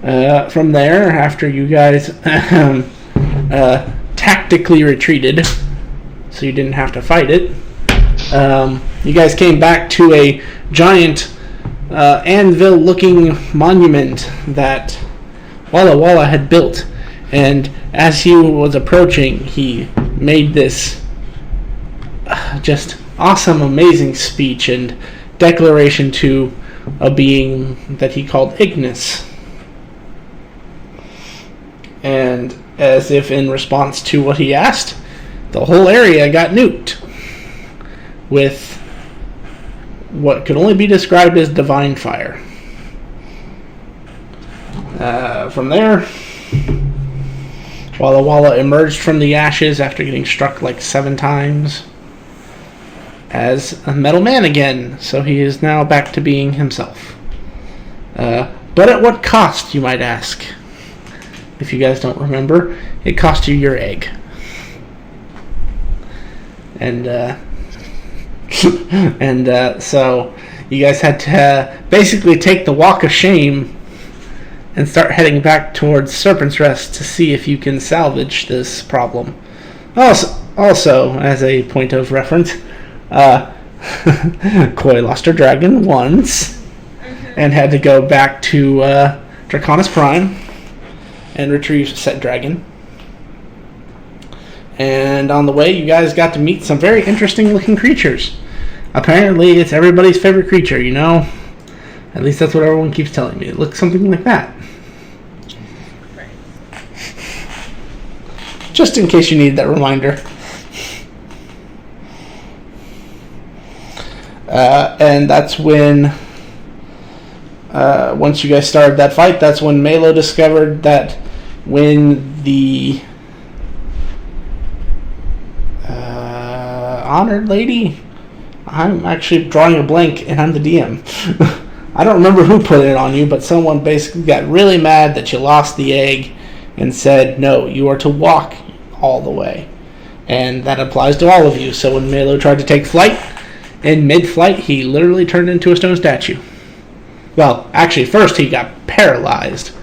From there, after you guys tactically retreated, so you didn't have to fight it, you guys came back to a giant anvil-looking monument that Walla Walla had built. And as he was approaching, he made this just awesome, amazing speech and declaration to a being that he called Ignis. And as if in response to what he asked, the whole area got nuked with what could only be described as divine fire. From there, Walla Walla emerged from the ashes after getting struck like 7 times as a metal man again, so he is now back to being himself. But at what cost, you might ask? If you guys don't remember, it cost you your egg. And so you guys had to basically take the walk of shame and start heading back towards Serpent's Rest to see if you can salvage this problem. Also, as a point of reference, Koi lost her dragon once and had to go back to Draconis Prime and retrieve said dragon. And on the way, you guys got to meet some very interesting looking creatures. Apparently, it's everybody's favorite creature, you know? At least that's what everyone keeps telling me. It looks something like that. Right. Just in case you need that reminder. And that's when, once you guys started that fight, that's when Melo discovered that when the honored lady, I'm actually drawing a blank and I'm the DM. I don't remember who put it on you, but someone basically got really mad that you lost the egg and said, no, you are to walk all the way. And that applies to all of you. So when Melo tried to take flight, in mid-flight, he literally turned into a stone statue. Well, actually, first he got paralyzed.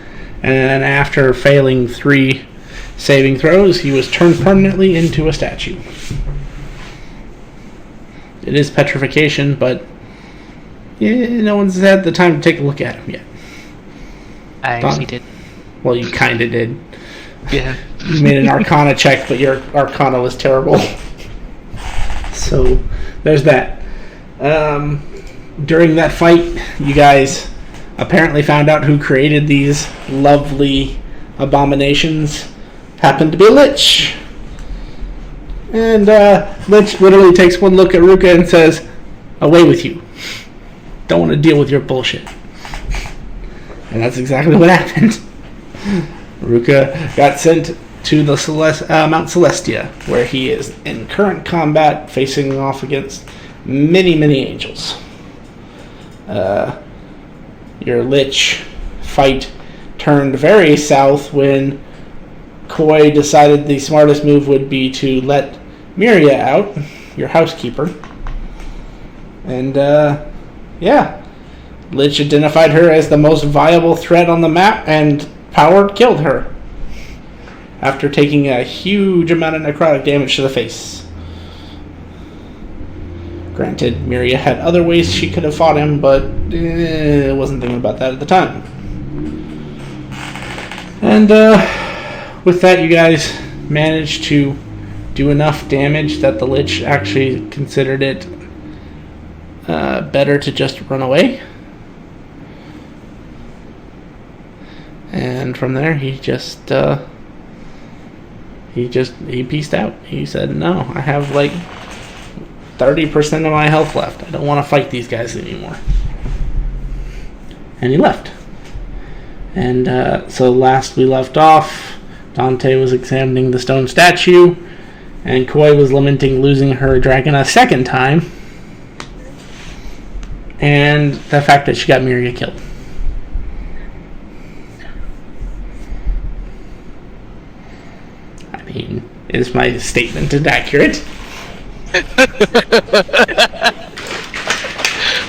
And after failing 3 saving throws, he was turned permanently into a statue. It is petrification, but no one's had the time to take a look at him yet. I actually did. Well, you kind of did. Yeah. You made an Arcana check, but your Arcana was terrible. So, there's that. During that fight, you guys apparently found out who created these lovely abominations. Happened to be a Lich. And Lich literally takes one look at Ruka and says, away with you. Don't want to deal with your bullshit. And that's exactly what happened. Ruka got sent to the Mount Celestia, where he is in current combat, facing off against many, many angels. Your Lich fight turned very south when Koi decided the smartest move would be to let Meria out, your housekeeper. And, Lich identified her as the most viable threat on the map, and Power killed her after taking a huge amount of necrotic damage to the face. Granted, Meria had other ways she could have fought him, but wasn't thinking about that at the time. And with that, you guys managed to do enough damage that the Lich actually considered it better to just run away. And from there, he pieced out. He said, no, I have like 30% of my health left. I don't want to fight these guys anymore. And he left. And so last we left off, Dante was examining the stone statue, and Koi was lamenting losing her dragon a second time, and the fact that she got Meria killed. I mean, is my statement inaccurate?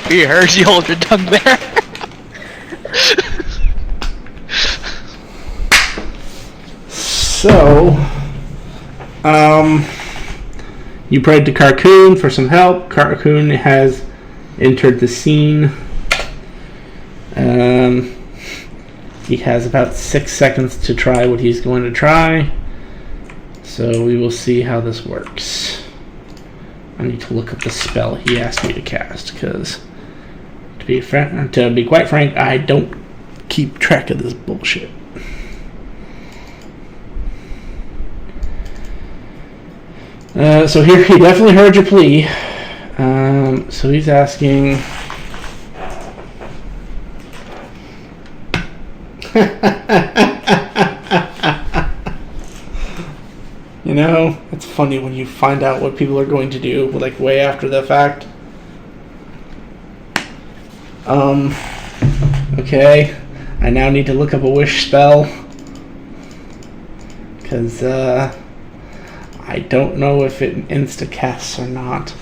We heard you hold your tongue there. So, you prayed to Carcoon for some help. Carcoon has entered the scene. He has about 6 seconds to try what he's going to try. So we will see how this works. I need to look up the spell he asked me to cast, because to be quite frank, I don't keep track of this bullshit. So here, he definitely heard your plea. So he's asking... You know, it's funny when you find out what people are going to do, like, way after the fact. Okay. I now need to look up a wish spell. Because, I don't know if it insta-casts or not.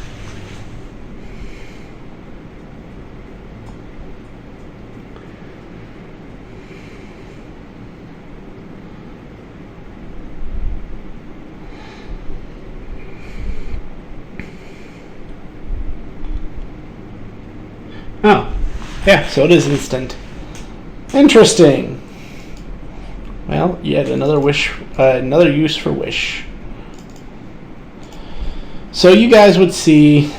Oh, yeah, so it is instant. Interesting. Well, yet another wish, another use for wish. So you guys would see.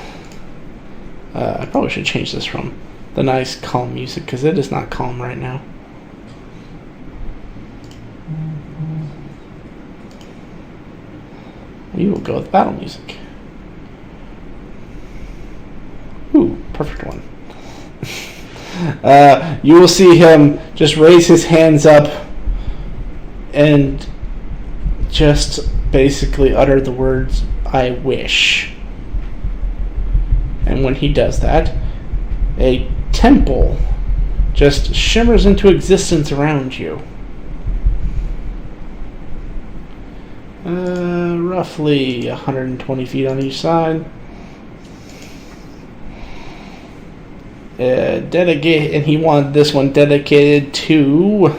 I probably should change this from the nice calm music, because it is not calm right now. We will go with battle music. Ooh, perfect one. You will see him just raise his hands up and just basically utter the words, "I wish." And when he does that, a temple just shimmers into existence around you. Roughly 120 feet on each side. And he wanted this one dedicated to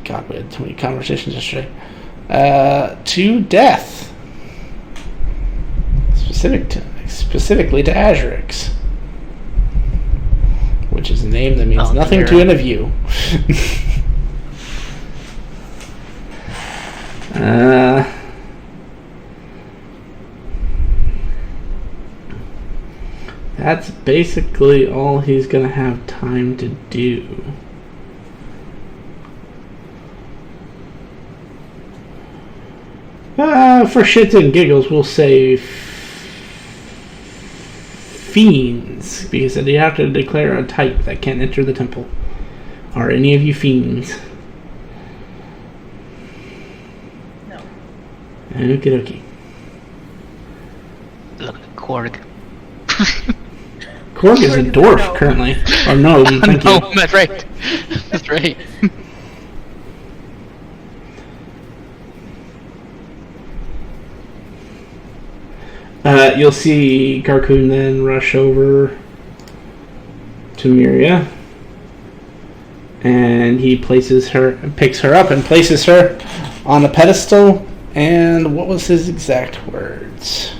God, we had too many conversations yesterday. To death. Specifically to Azurix. Which is a name that means nothing to any of you. That's basically all he's going to have time to do. For shits and giggles, we'll say fiends, because you have to declare a type that can't enter the temple. Are any of you fiends? No. Okie dokie. Look, Korg. Korg is a dwarf currently. Or no, thank you. No, that's right. That's right. You'll see Carcoon then rush over to Meria, and he picks her up and places her on a pedestal. And what was his exact words?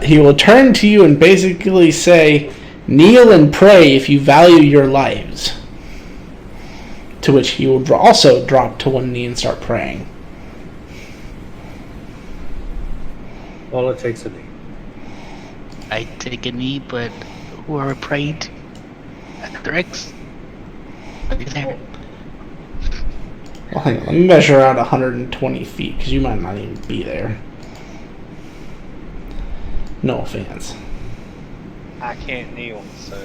He will turn to you and basically say, "Kneel and pray if you value your lives." To which he will also drop to one knee and start praying. All it takes a knee. I take a knee, but whoever prayed at the Rex, are you there? Well, hang on. Let me measure out 120 feet, because you might not even be there. No offense. I can't kneel, so.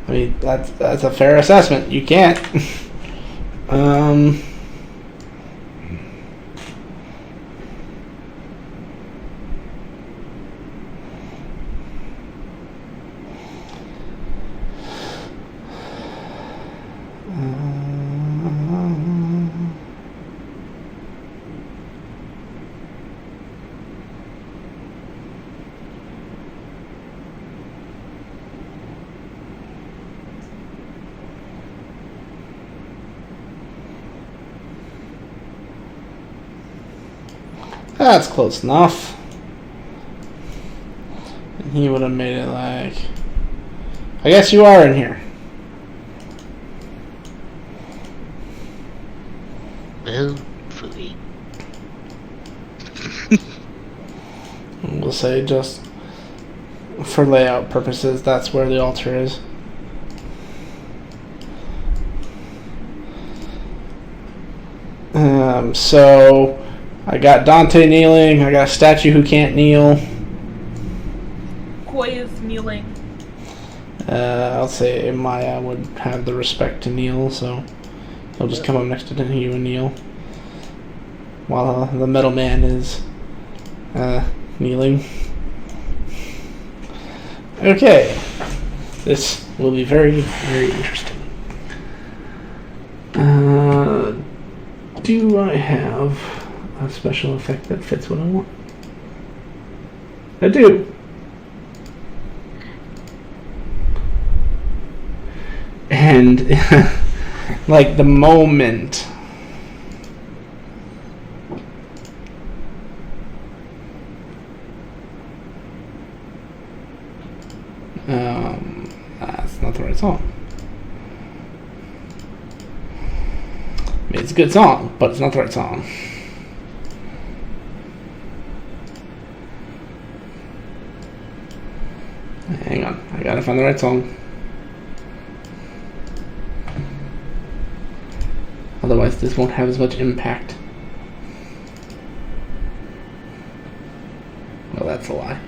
I mean, that's a fair assessment. You can't. That's close enough. And he would have made it like... I guess you are in here. Hopefully. We'll say just for layout purposes, that's where the altar is. So I got Dante kneeling. I got a statue who can't kneel. Koi is kneeling. I'll say Maya would have the respect to kneel, so he'll just come up next to you and kneel. While the metal man is kneeling. Okay. This will be very, very interesting. Do I have a special effect that fits what I want? I do. And like the moment that's not the right song. I mean, it's a good song, but it's not the right song. Hang on, I gotta find the right song. Otherwise, this won't have as much impact. Well, that's a lie.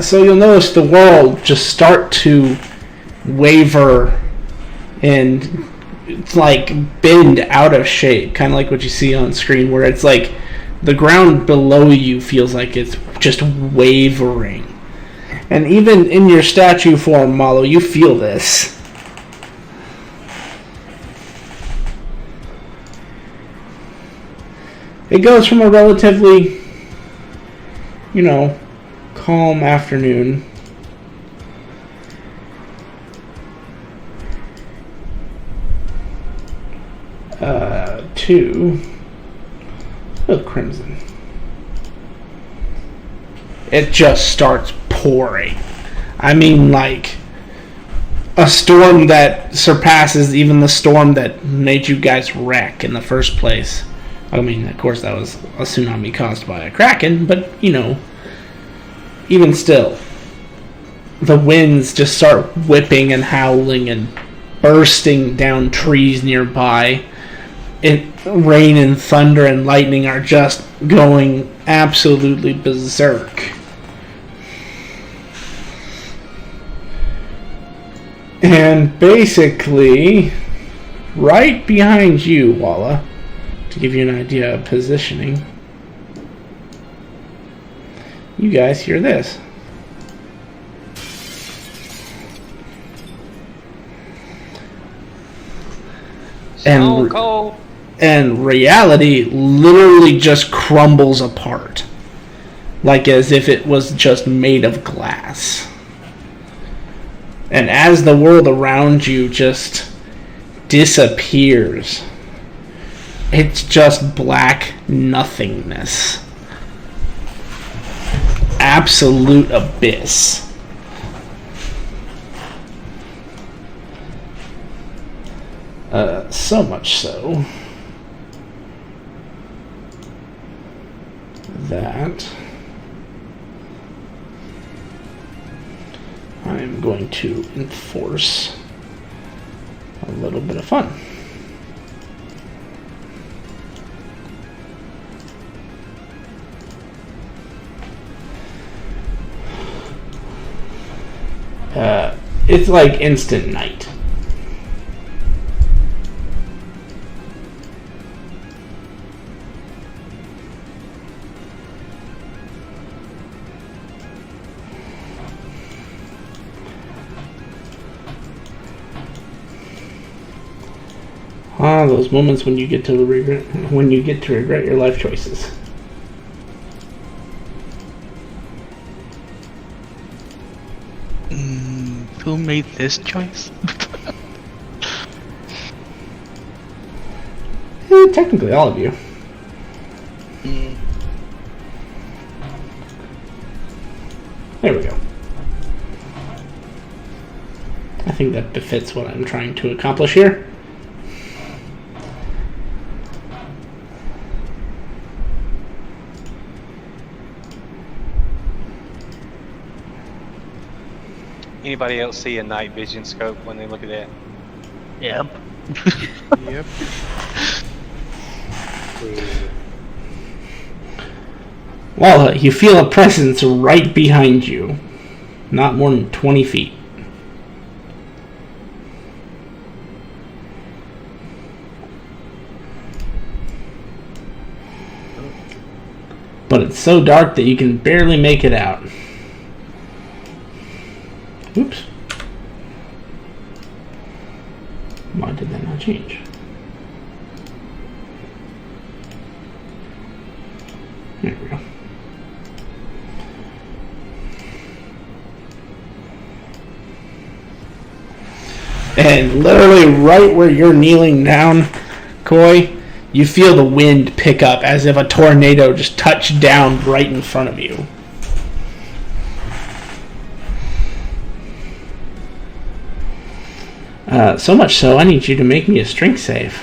So you'll notice the world just start to waver and it's like bend out of shape, kind of like what you see on screen, where it's like the ground below you feels like it's just wavering. And even in your statue form, Malo, you feel this. It goes from a relatively, calm afternoon to crimson. It just starts pouring. I mean, like a storm that surpasses even the storm that made you guys wreck in the first place. I mean, of course, that was a tsunami caused by a kraken, but even still, the winds just start whipping and howling and bursting down trees nearby. Rain and thunder and lightning are just going absolutely berserk. And basically, right behind you, Walla, to give you an idea of positioning, you guys hear this. So cold. And reality literally just crumbles apart. Like as if it was just made of glass. And as the world around you just disappears, it's just black nothingness. Absolute abyss. So much so that I'm going to enforce a little bit of fun. It's like instant night. Ah, those moments when you get to regret your life choices. Who made this choice? Technically, all of you. There we go. I think that befits what I'm trying to accomplish here. Anybody else see a night vision scope when they look at that? Yep. Yep. Well, you feel a presence right behind you. Not more than 20 feet. But it's so dark that you can barely make it out. Oops. Why did that not change? There we go. And literally right where you're kneeling down, Koy, you feel the wind pick up as if a tornado just touched down right in front of you. So much so, I need you to make me a strength save.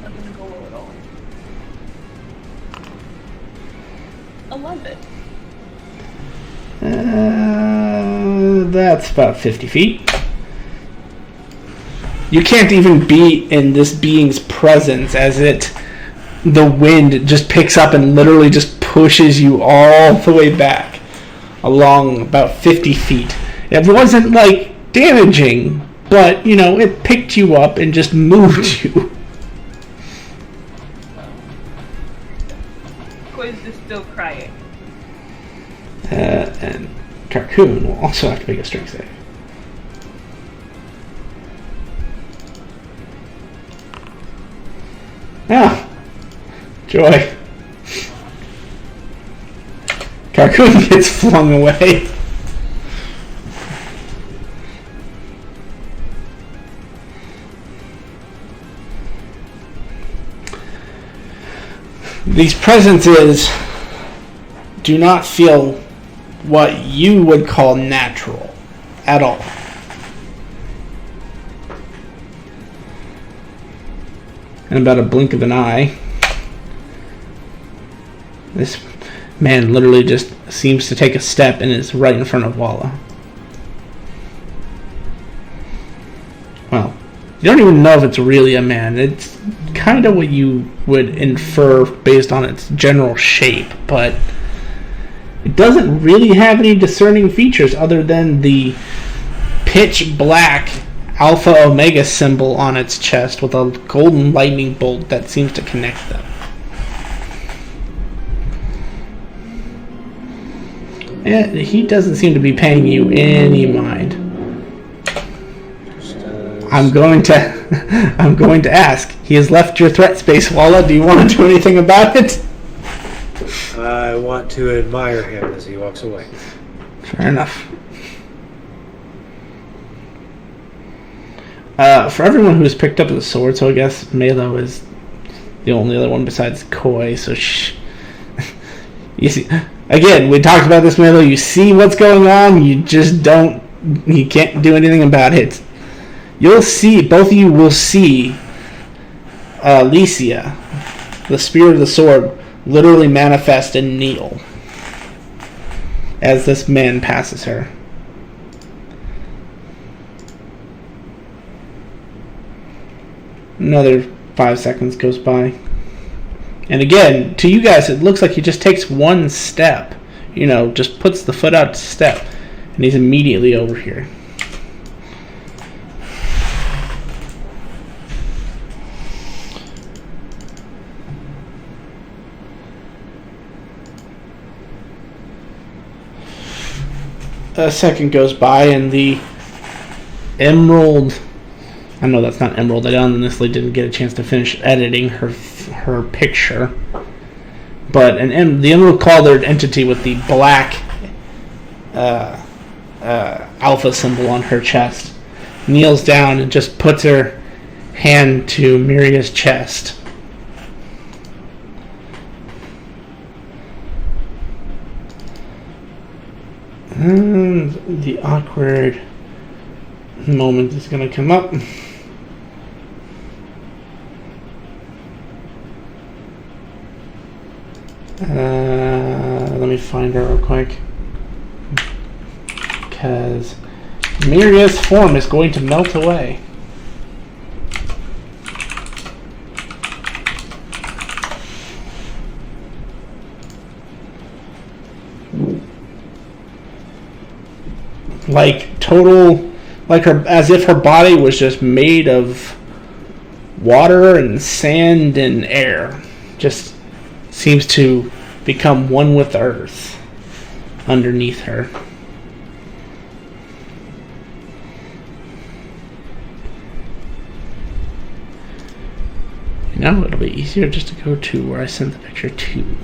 I'm gonna go low at all. 11. That's about 50 feet. You can't even be in this being's presence as the wind just picks up and literally just pushes you all the way back along about 50 feet. It wasn't like damaging, but it picked you up and just moved you. Quiz is still crying. And Carcoon will also have to make a strength save. Ah, joy. Carcoon gets flung away. These presences do not feel what you would call natural at all. In about a blink of an eye, this man literally just seems to take a step and is right in front of Walla. Well, you don't even know if it's really a man. It's kind of what you would infer based on its general shape, but it doesn't really have any discerning features other than the pitch black Alpha Omega symbol on its chest with a golden lightning bolt that seems to connect them. And he doesn't seem to be paying you any mind. I'm going to ask. He has left your threat space, Walla. Do you want to do anything about it? I want to admire him as he walks away. Fair enough. For everyone who's picked up the sword, so I guess Melo is the only other one besides Koy, so you see, again, we talked about this, Melo, you see what's going on, you can't do anything about it. You'll see, both of you will see Alicia, the spirit of the sword, literally manifest and kneel as this man passes her. Another 5 seconds goes by. And again, to you guys, it looks like he just takes one step. Just puts the foot out to step. And he's immediately over here. A second goes by and the emerald I know that's not Emerald. I honestly didn't get a chance to finish editing her picture. But the Emerald colored entity with the black alpha symbol on her chest kneels down and just puts her hand to Meria's chest. And the awkward moment is going to come up. Let me find her real quick. Because Meria's form is going to melt away. Like total, like her, as if her body was just made of water and sand and air. Just seems to become one with the earth underneath her. Now it'll be easier just to go to where I sent the picture to.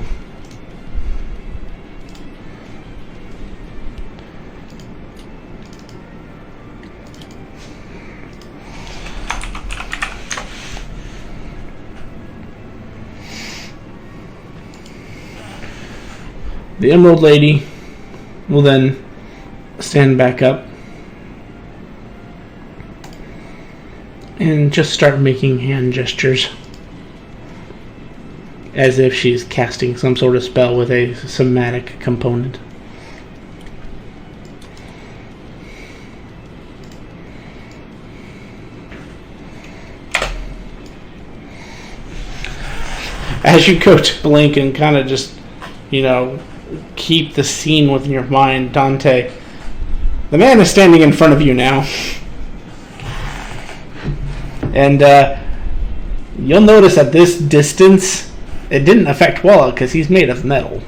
The Emerald Lady will then stand back up and just start making hand gestures as if she's casting some sort of spell with a somatic component. As you go to blink and kind of just, keep the scene within your mind, Dante, the man is standing in front of you now. And you'll notice at this distance, it didn't affect Walla because he's made of metal.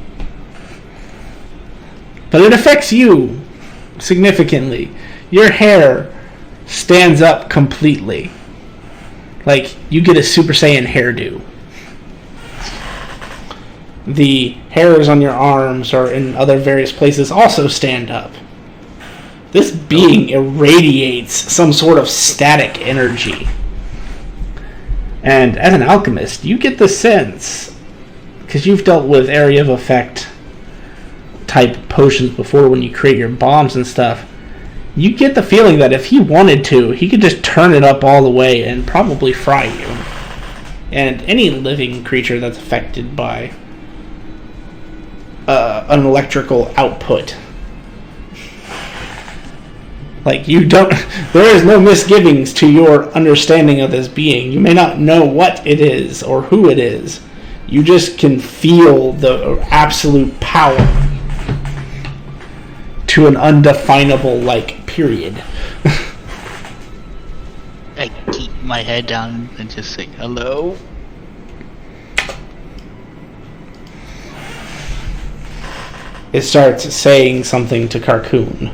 But it affects you significantly. Your hair stands up completely. Like, you get a Super Saiyan hairdo. The hairs on your arms or in other various places also stand up. This being irradiates some sort of static energy. And as an alchemist, you get the sense, because you've dealt with area of effect type potions before when you create your bombs and stuff, you get the feeling that if he wanted to, he could just turn it up all the way and probably fry you. And any living creature that's affected by an electrical output. Like, there is no misgivings to your understanding of this being. You may not know what it is or who it is. You just can feel the absolute power to an undefinable, period. I keep my head down and just say hello. It starts saying something to Carcoon.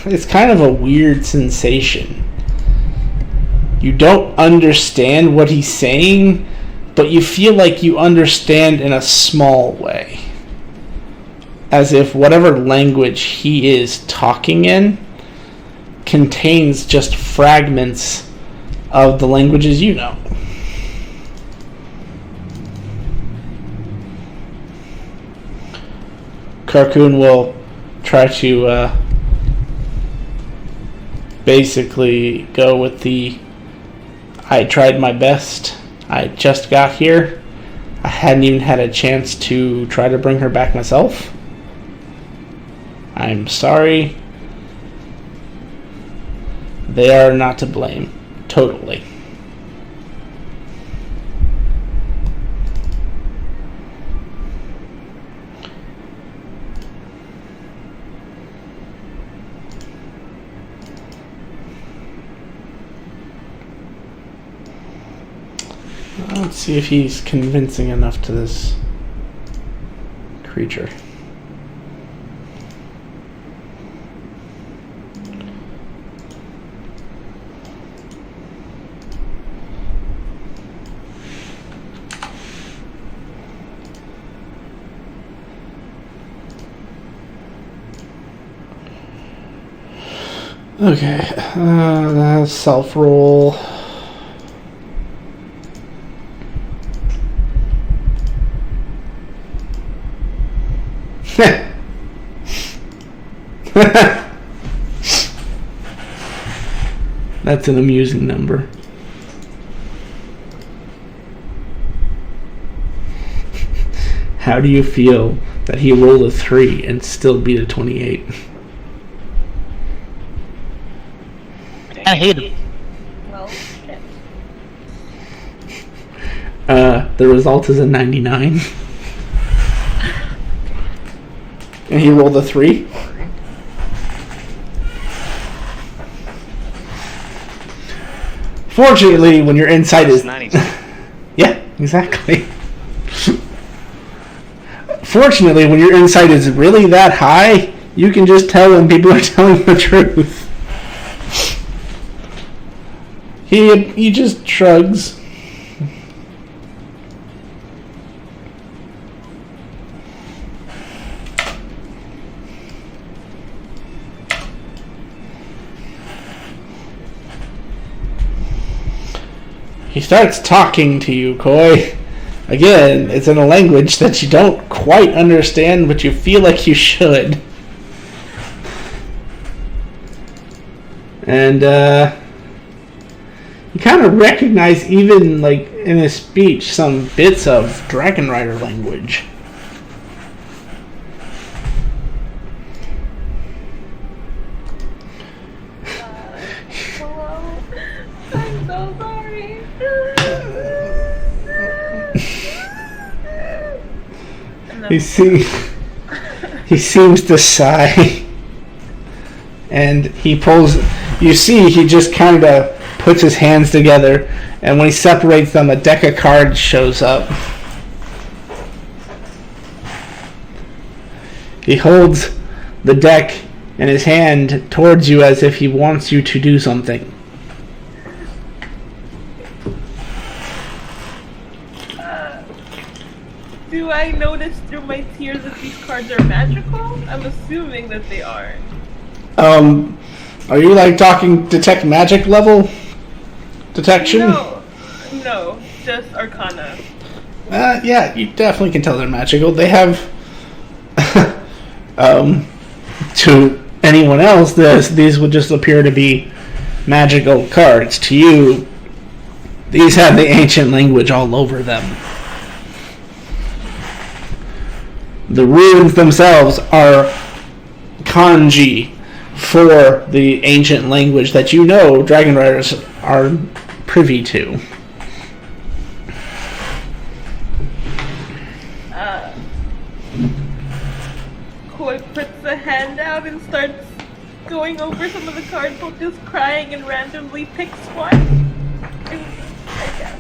It's kind of a weird sensation. You don't understand what he's saying, but you feel like you understand in a small way. As if whatever language he is talking in contains just fragments of the languages you know. Carcoon will try to basically go with the I tried my best. I just got here. I hadn't even had a chance to try to bring her back myself. I'm sorry. They are not to blame. Totally. Let's see if he's convincing enough to this creature. Okay, self roll. That's an amusing number. How do you feel that he rolled a 3 and still beat a 28? I hate him. Well, shit. The result is a 99. And he rolled a 3? Fortunately, when your insight is... 90. Yeah, exactly. Fortunately, when your insight is really that high, you can just tell when people are telling the truth. He just shrugs. He starts talking to you, Koi. Again, it's in a language that you don't quite understand, but you feel like you should. And, you kind of recognize, even, like, in his speech, some bits of Dragon Rider language. Hello? I'm so sorry. He seems to sigh. And he pulls... You see, he just kind of puts his hands together, and when he separates them, a deck of cards shows up. He holds the deck in his hand towards you as if he wants you to do something. Do I notice through my tears that these cards are magical? I'm assuming that they are. Are you like talking detect magic level detection? No, just Arcana. Yeah, you definitely can tell they're magical. They have, to anyone else, these would just appear to be magical cards. To you, these have the ancient language all over them. The runes themselves are kanji for the ancient language that you know Dragon Riders are privy to. Koi puts a hand out and starts going over some of the cards, while just crying, and randomly picks one. I guess.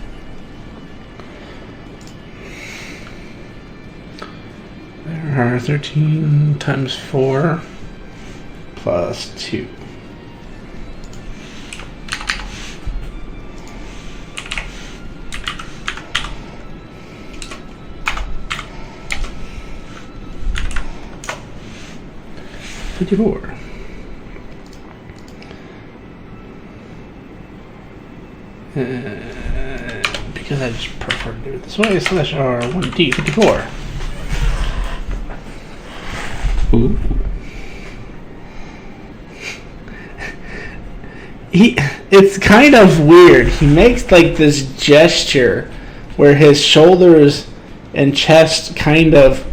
There are 13 times 4 plus 2. $54. Because I just prefer to do it this way, slash R1D 54. Ooh. It's kind of weird. He makes like this gesture where his shoulders and chest kind of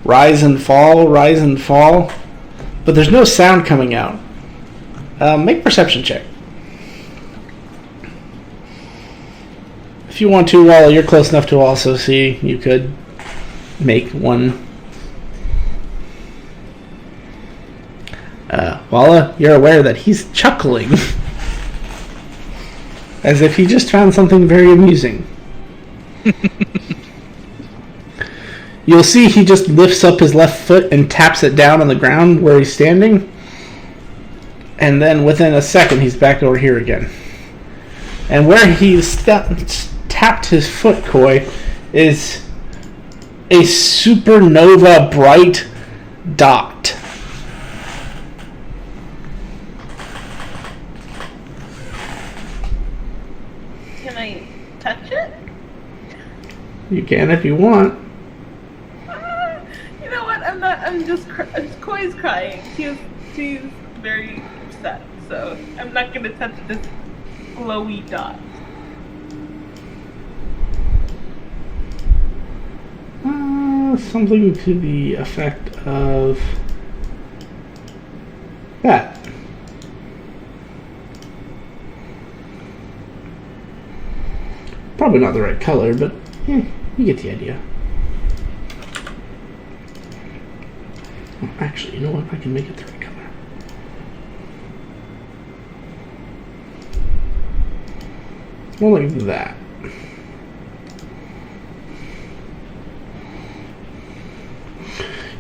rise and fall, but there's no sound coming out. Make a perception check. If you want to, while you're close enough to also see, you could make one. Walla, you're aware that he's chuckling. As if he just found something very amusing. You'll see he just lifts up his left foot and taps it down on the ground where he's standing. And then within a second, he's back over here again. And where he's tapped his foot, Koi, is a supernova bright dot. You can if you want. You know what? I'm not. I'm just. Koi's crying. She's very upset. So I'm not gonna touch this glowy dot. Something to the effect of that. Probably not the right color, but you get the idea. Well, actually, you know what? I can make it the right color. It's more like that.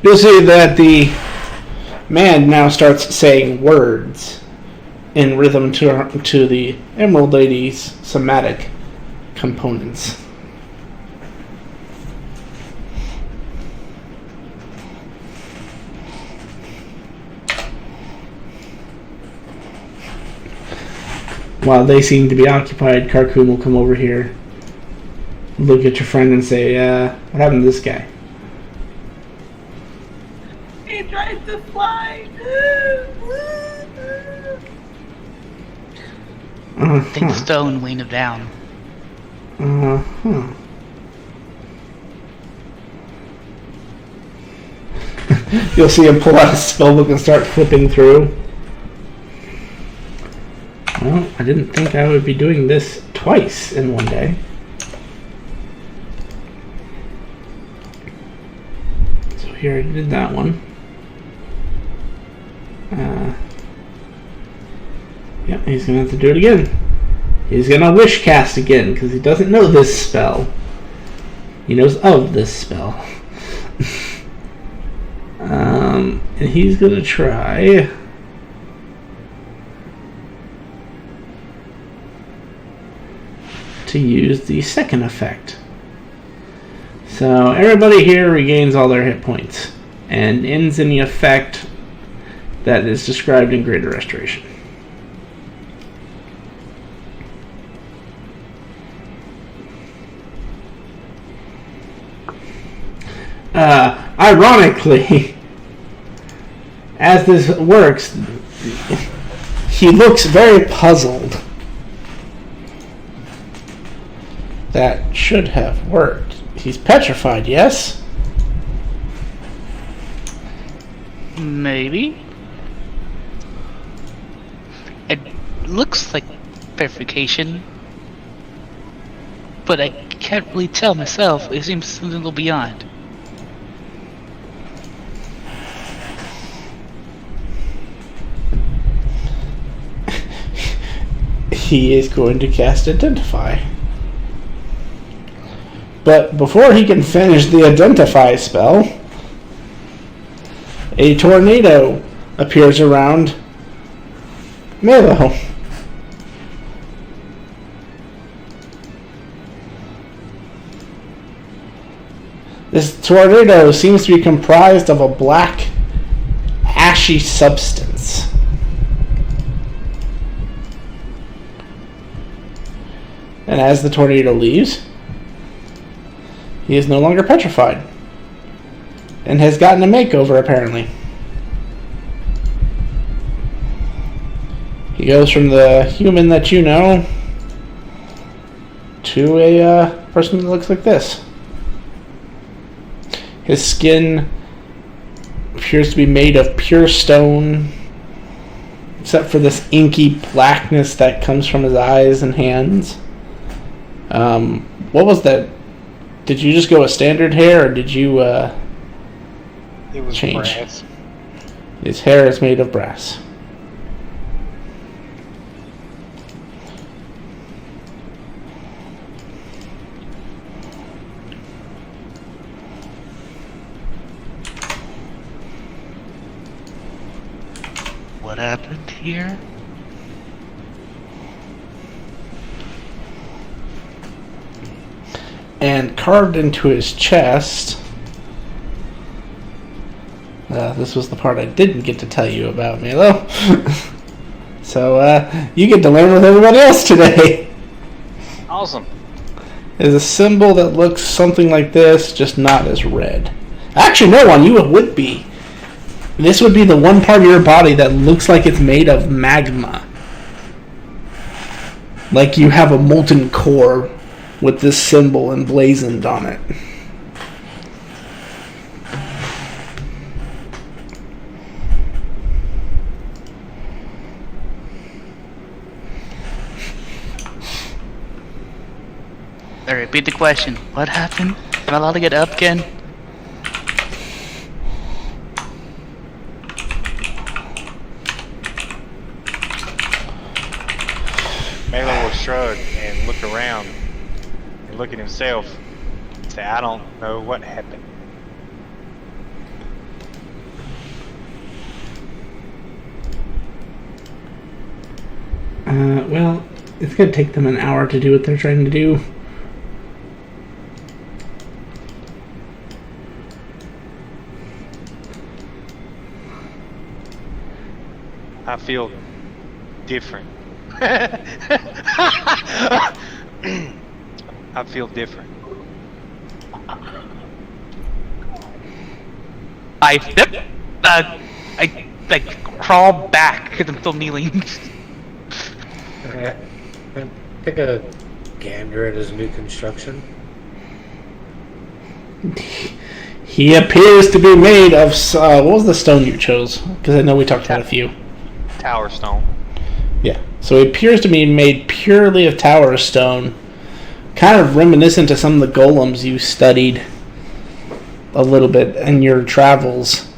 You'll see that the man now starts saying words in rhythm to the Emerald Lady's somatic components. While they seem to be occupied, Carcoon will come over here, look at your friend and say, what happened to this guy? He tried to fly. I think stone weighing him down. You'll see him pull out a spellbook and start flipping through. Well, I didn't think I would be doing this twice in one day. So here I did that one. Yep, he's gonna have to do it again. He's gonna wish cast again because he doesn't know this spell. He knows of this spell. And he's gonna try to use the second effect. So everybody here regains all their hit points and ends in the effect that is described in Greater Restoration. Ironically, as this works, he looks very puzzled. That should have worked. He's petrified, yes? Maybe. It looks like petrification, but I can't really tell myself. It seems a little beyond. He is going to cast Identify. But before he can finish the Identify spell, a tornado appears around Milo. This tornado seems to be comprised of a black, ashy substance. And as the tornado leaves, he is no longer petrified. And has gotten a makeover, apparently. He goes from the human that you know to a person that looks like this. His skin appears to be made of pure stone, except for this inky blackness that comes from his eyes and hands. What was that? Did you just go with standard hair, or did you It was change? brass. His hair is made of brass. What happened here? And carved into his chest, this was the part I didn't get to tell you about, Milo. So you get to learn with everybody else today. Awesome. is a symbol that looks something like this, just not as red. Actually, no, on you it would be. This would be the one part of your body that looks like it's made of magma. Like you have a molten core with this symbol emblazoned on it. I repeat the question. What happened? Am I allowed to get up again? Melo will shrug and look around and look at himself and say, I don't know what happened. Well, it's going to take them an hour to do what they're trying to do. I feel different. I feel different. I crawl back because I'm still kneeling. Take a gander at his new construction. He appears to be made of... what was the stone you chose? Because I know we talked about a few. Tower stone. Yeah. So he appears to be made purely of tower stone. Kind of reminiscent of some of the golems you studied a little bit in your travels.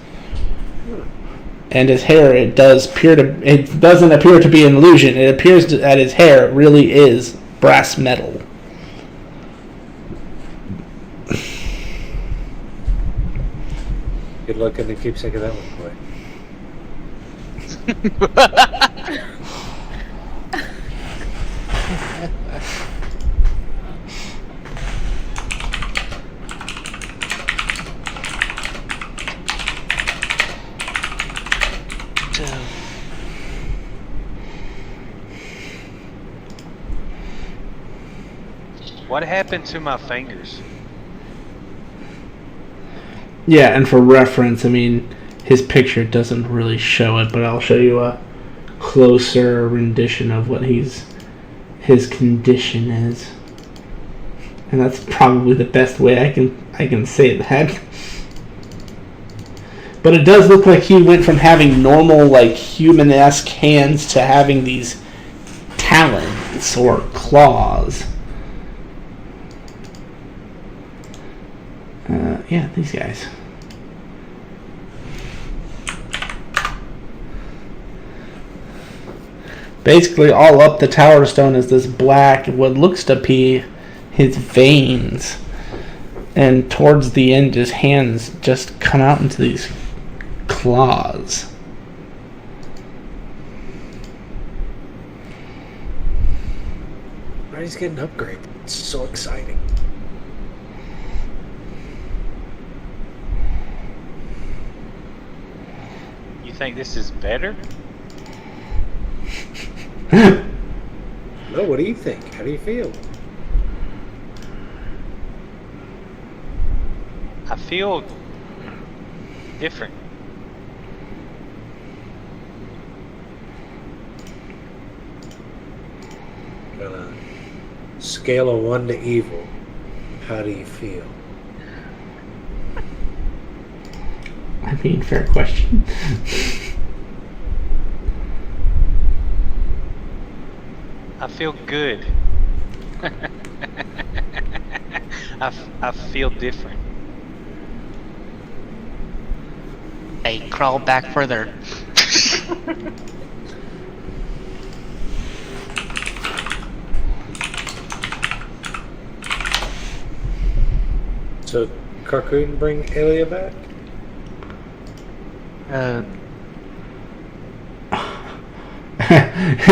And his hair, it doesn't appear to be an illusion. It appears that his hair really is brass metal. Good luck in the keepsake of that one, Coy. What happened to my fingers? Yeah, and for reference, I mean, his picture doesn't really show it, but I'll show you a closer rendition of what his condition is. And that's probably the best way I can say that. But it does look like he went from having normal, like, human-esque hands to having these talons or claws. Yeah, these guys. Basically, all up the tower stone is this black, what looks to be his veins. And towards the end, his hands just come out into these claws. He's getting an upgrade. It's so exciting. You think this is better? No, what do you think? How do you feel? I feel different. On a scale of 1 to evil, how do you feel? I mean, fair question. I feel good. I feel different. I crawl back further. So, Carcoon bring Elia back?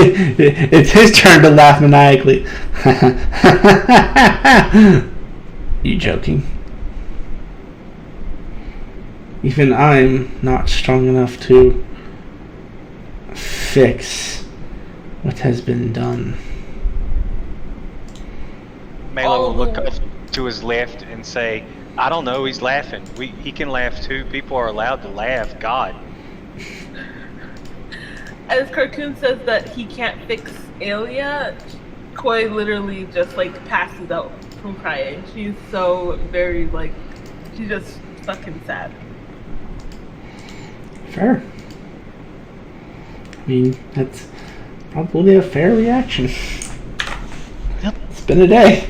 It's his turn to laugh maniacally. You joking? Even I'm not strong enough to fix what has been done. Mela will look up to his left and say, I don't know, he's laughing. He can laugh too. People are allowed to laugh. God. As Cartoon says that he can't fix Alia, Koi literally just like passes out from crying. She's so very like, she's just fucking sad. Fair. I mean, that's probably a fair reaction. Yep. It's been a day.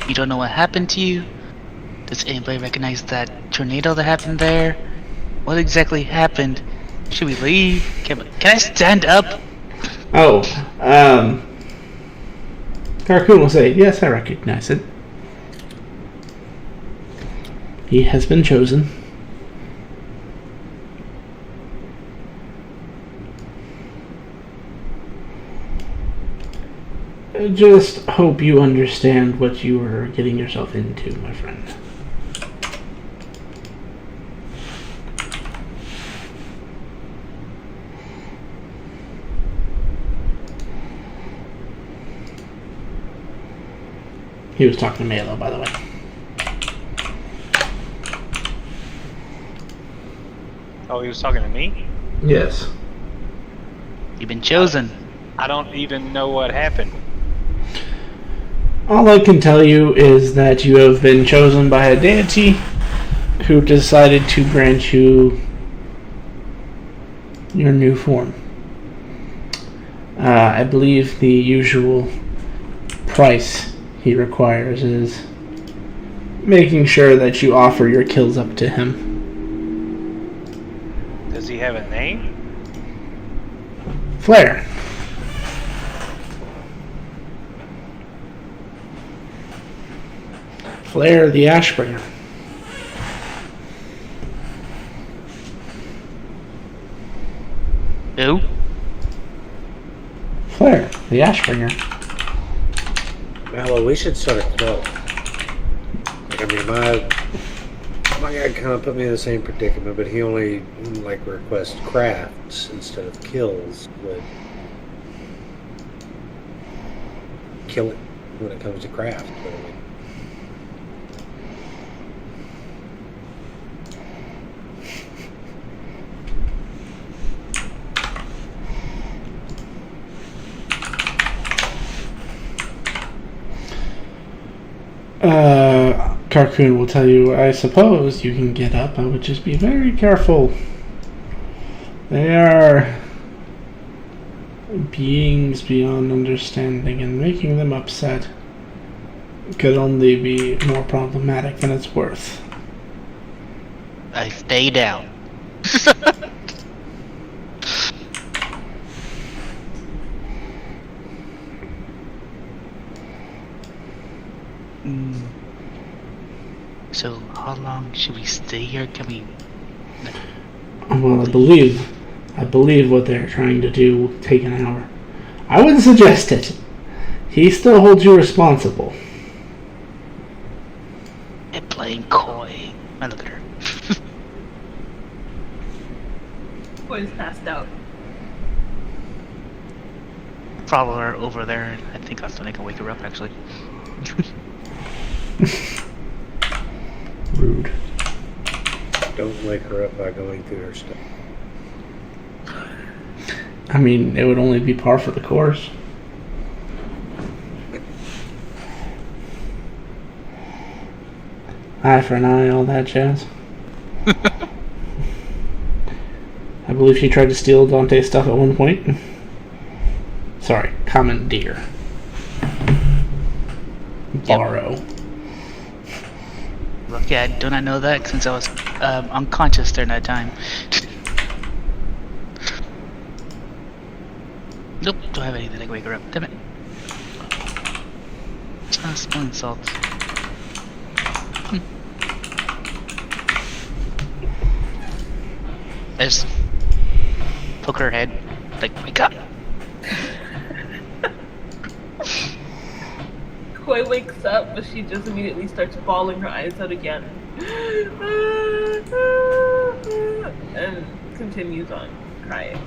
You don't know what happened to you? Does anybody recognize that tornado that happened there? What exactly happened? Should we leave? Can I stand up? Oh, Carcoon will say, yes, I recognize it. He has been chosen. I just hope you understand what you are getting yourself into, my friend. He was talking to Melo, by the way. Oh, he was talking to me? Yes. You've been chosen. I don't even know what happened. All I can tell you is that you have been chosen by a deity who decided to grant you your new form. I believe the usual price he requires is making sure that you offer your kills up to him. Does he have a name? Flare. Flare the Ashbringer. Who? Flare the Ashbringer. Mallow, we should start a club. Like, I mean, my guy kind of put me in the same predicament, but he only like requests crafts instead of kills. Would kill it when it comes to craft. But I mean, Carcoon will tell you, I suppose you can get up. I would just be very careful. They are beings beyond understanding, and making them upset could only be more problematic than it's worth. I stay down. So, how long should we stay here? Can we... Well, I believe what they're trying to do will take an hour. I wouldn't suggest it. He still holds you responsible. They're playing coy. I look at her. Koi's passed out. Follow her over there. I think that's when I can wake her up, actually. Rude. don't wake her up by going through her stuff. I mean, it would only be par for the course. Eye for an eye, all that jazz. I believe she tried to steal Dante's stuff at one point. Sorry, commandeer. Borrow. Look, yeah, do not know that since I was unconscious during that time. Nope, don't have anything to wake her up. Damn it. Smelling salts. I just poke her head, like, wake up. Koi wakes up, but she just immediately starts bawling her eyes out again. And continues on crying.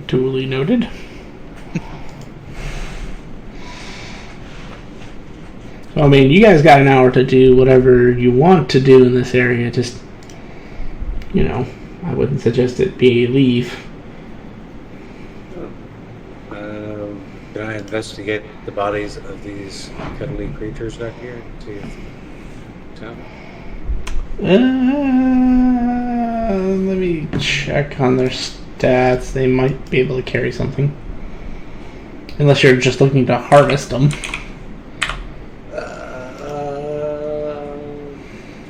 Duly noted. So, I mean, you guys got an hour to do whatever you want to do in this area. Just, you know, I wouldn't suggest it be a leave. Can I investigate the bodies of these cuddly creatures out here? See if tell me. Let me check on their stats. They might be able to carry something. Unless you're just looking to harvest them.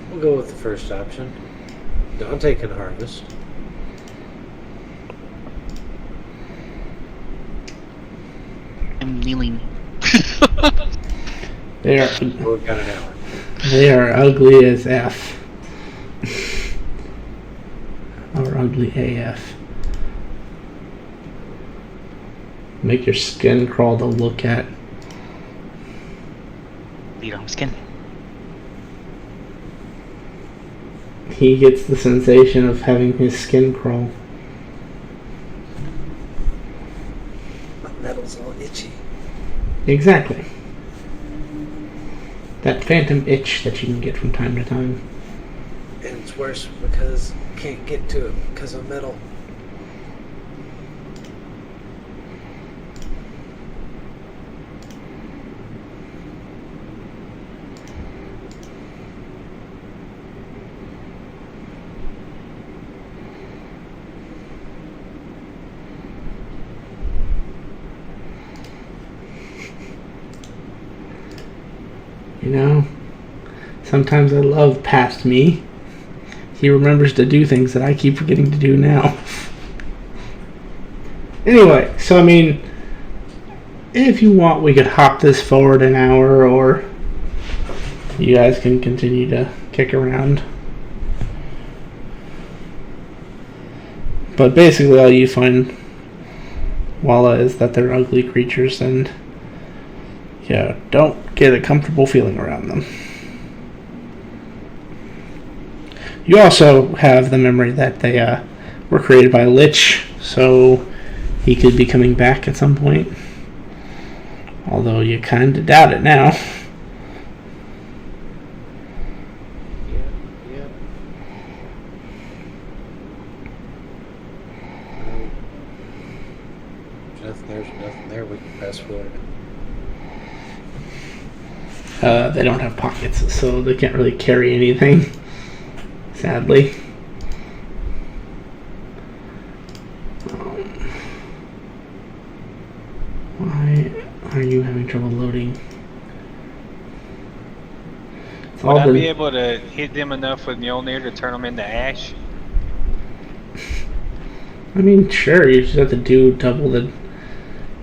We'll go with the first option. Dante can harvest. I'm kneeling. They are. We've got an hour. They are ugly as F. Or ugly AF. Make your skin crawl to look at. Lead on skin. He gets the sensation of having his skin crawl. My metal's all itchy. Exactly. That phantom itch that you can get from time to time. And it's worse because I can't get to it because of metal. You know, sometimes I love past me. He remembers to do things that I keep forgetting to do now. Anyway, so I mean, if you want, we could hop this forward an hour, or you guys can continue to kick around. But basically all you find, Walla, is that they're ugly creatures, and yeah, don't get a comfortable feeling around them. You also have the memory that they were created by a lich, so he could be coming back at some point. Although you kind of doubt it now. Yeah. There's nothing there. We can pass forward. They don't have pockets, so they can't really carry anything. Sadly. Why are you having trouble loading? It's Would all I been- be able to hit them enough with Mjolnir to turn them into ash? I mean, sure, you just have to do double the...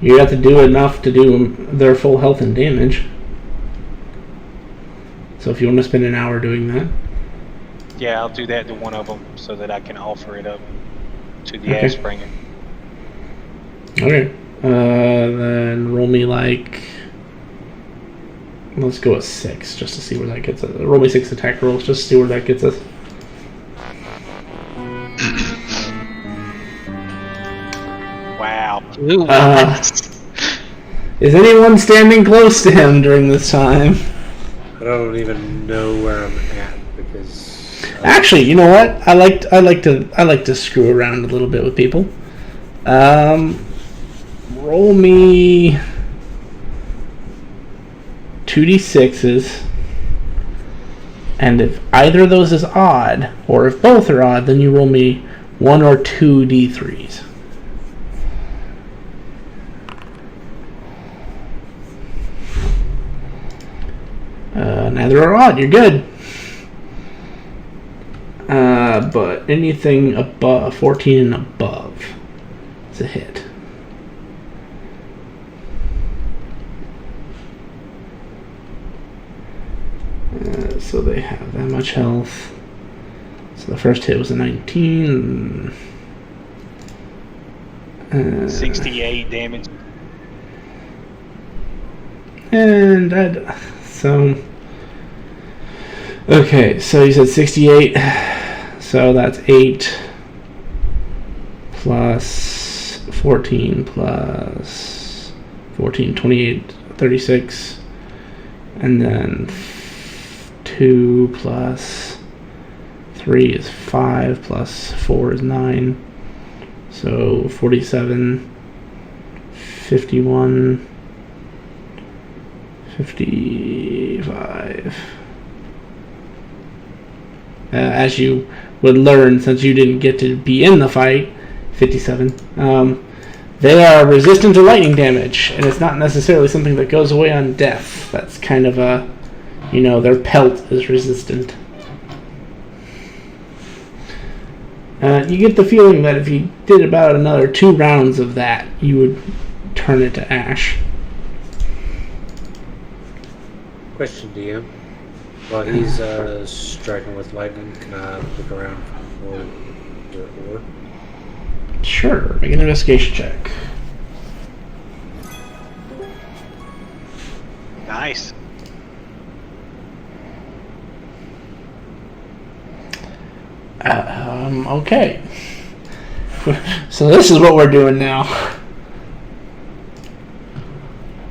You have to do enough to do their full health and damage. So if you want to spend an hour doing that. Yeah, I'll do that to one of them so that I can offer it up to the Okay. ash bringer. Okay. Then roll me like... Let's go with 6, just to see where that gets us. Roll me 6 attack rolls, just to see where that gets us. Wow. Ooh, Is anyone standing close to him during this time? I don't even know where I'm at because. Actually, you know what? I like to screw around a little bit with people. Roll me 2d6s, and if either of those is odd, or if both are odd, then you roll me 1 or 2 d3s. Neither are odd. You're good. But anything above 14 and above is a hit. So they have that much health. So the first hit was a 19. 68 damage. And so okay, so you said 68. So that's 8 plus 14 plus 14, 28, 36. And then 2 plus 3 is 5 plus 4 is 9. So 47, 51, 55. As you would learn, since you didn't get to be in the fight, 57. They are resistant to lightning damage, and it's not necessarily something that goes away on death. That's kind of a, their pelt is resistant. You get the feeling that if you did about another 2 rounds of that, you would turn it to ash. Question, DM. While he's striking with lightning, can I look around for the ore? Sure, make an investigation check. Nice. Okay. So this is what we're doing now.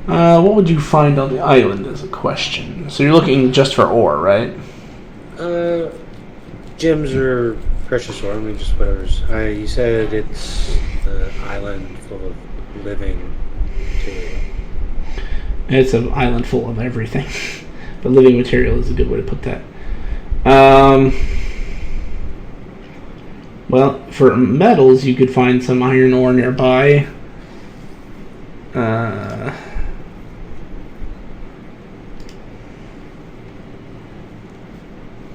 What would you find on the island is a question. So you're looking just for ore, right? Gems or precious ore, I mean, just whatever's. You said it's the island full of living material. It's an island full of everything. But living material is a good way to put that. Well, for metals, you could find some iron ore nearby.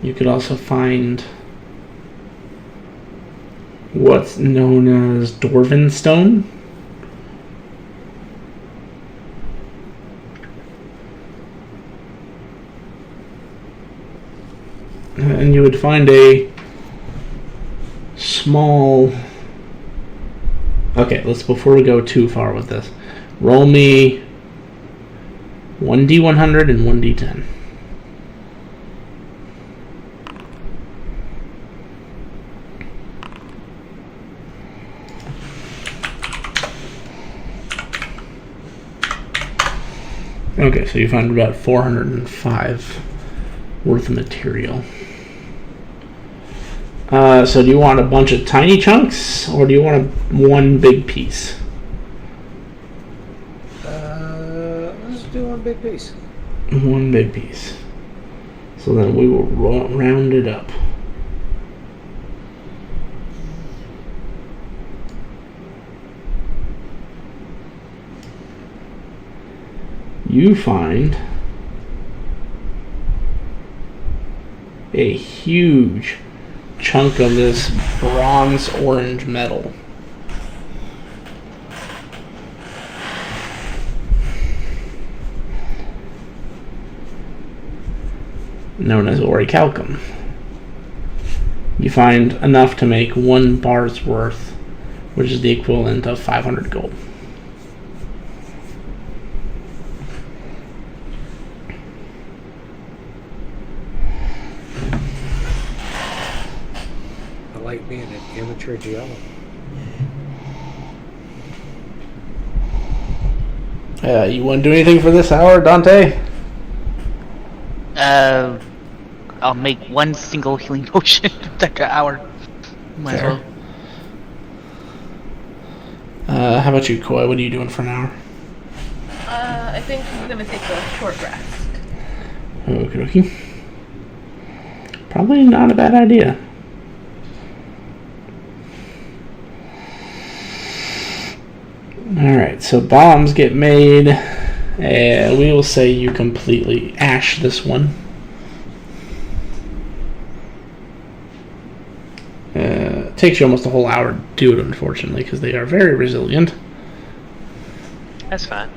You could also find what's known as Dwarven stone. And you would find a small... Okay, before we go too far with this, roll me 1d100 and 1d10. Okay, so you find about 405 worth of material. So do you want a bunch of tiny chunks, or do you want one big piece? Let's do one big piece. One big piece. So then we will round it up. You find a huge chunk of this bronze orange metal. Known as orichalcum. You find enough to make 1 bar's worth, which is the equivalent of 500 gold. I like being an amateur geologist. You want to do anything for this hour, Dante? I'll make 1 single healing potion after an hour. Might as Fair. well. How about you, Koi? What are you doing for an hour? I think I'm gonna take a short rest. Okay, okay. Probably not a bad idea. Alright, so bombs get made. We will say you completely ash this one. It takes you almost a whole hour to do it, unfortunately, because they are very resilient. That's fine.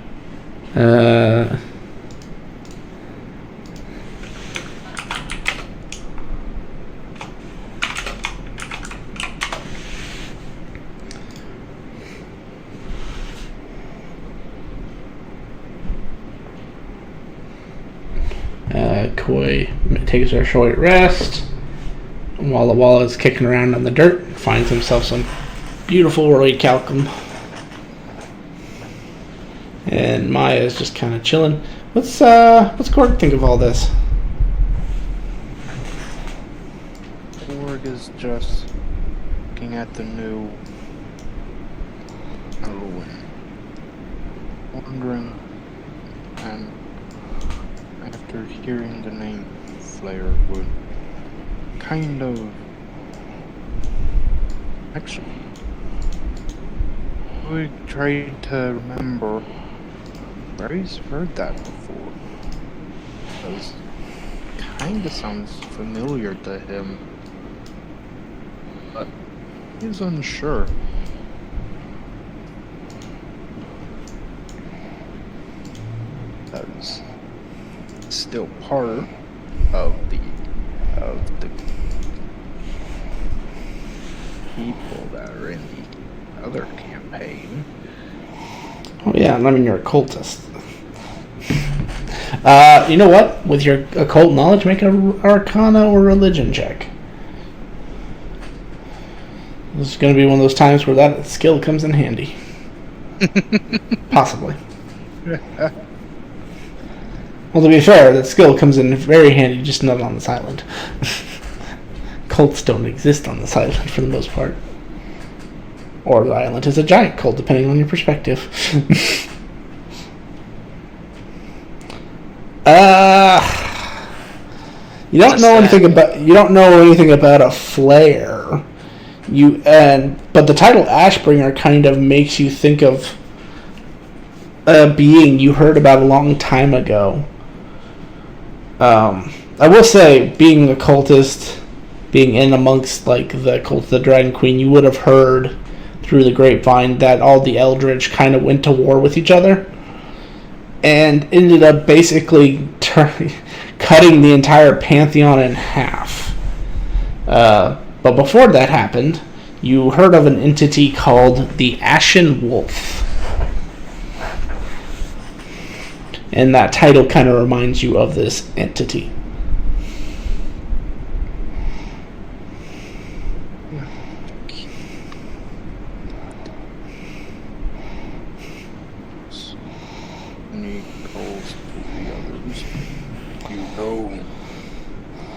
Koi takes a short rest. While the wall is kicking around on the dirt, finds himself some beautiful orichalcum. And Maya is just kind of chilling. What's Korg think of all this? Korg is just looking at the new Halloween, wondering, and after hearing the name Flare would kind of actually we tried to remember where he's heard that before. Because kinda sounds familiar to him. But he's unsure. That is still part of the people that are in the other campaign. Oh yeah, I mean you're a cultist. You know what? With your occult knowledge, make an Arcana or Religion check. This is going to be one of those times where that skill comes in handy. Possibly. Well, to be fair, that skill comes in very handy, just not on this island. Cults don't exist on this island for the most part. Or the island is a giant cult, depending on your perspective. You don't know anything about a flare. But the title Ashbringer kind of makes you think of a being you heard about a long time ago. I will say, being a cultist, being in amongst like the cult of the Dragon Queen, you would have heard through the grapevine that all the Eldritch kind of went to war with each other and ended up basically cutting the entire pantheon in half. But before that happened, you heard of an entity called the Ashen Wolf. And that title kind of reminds you of this entity.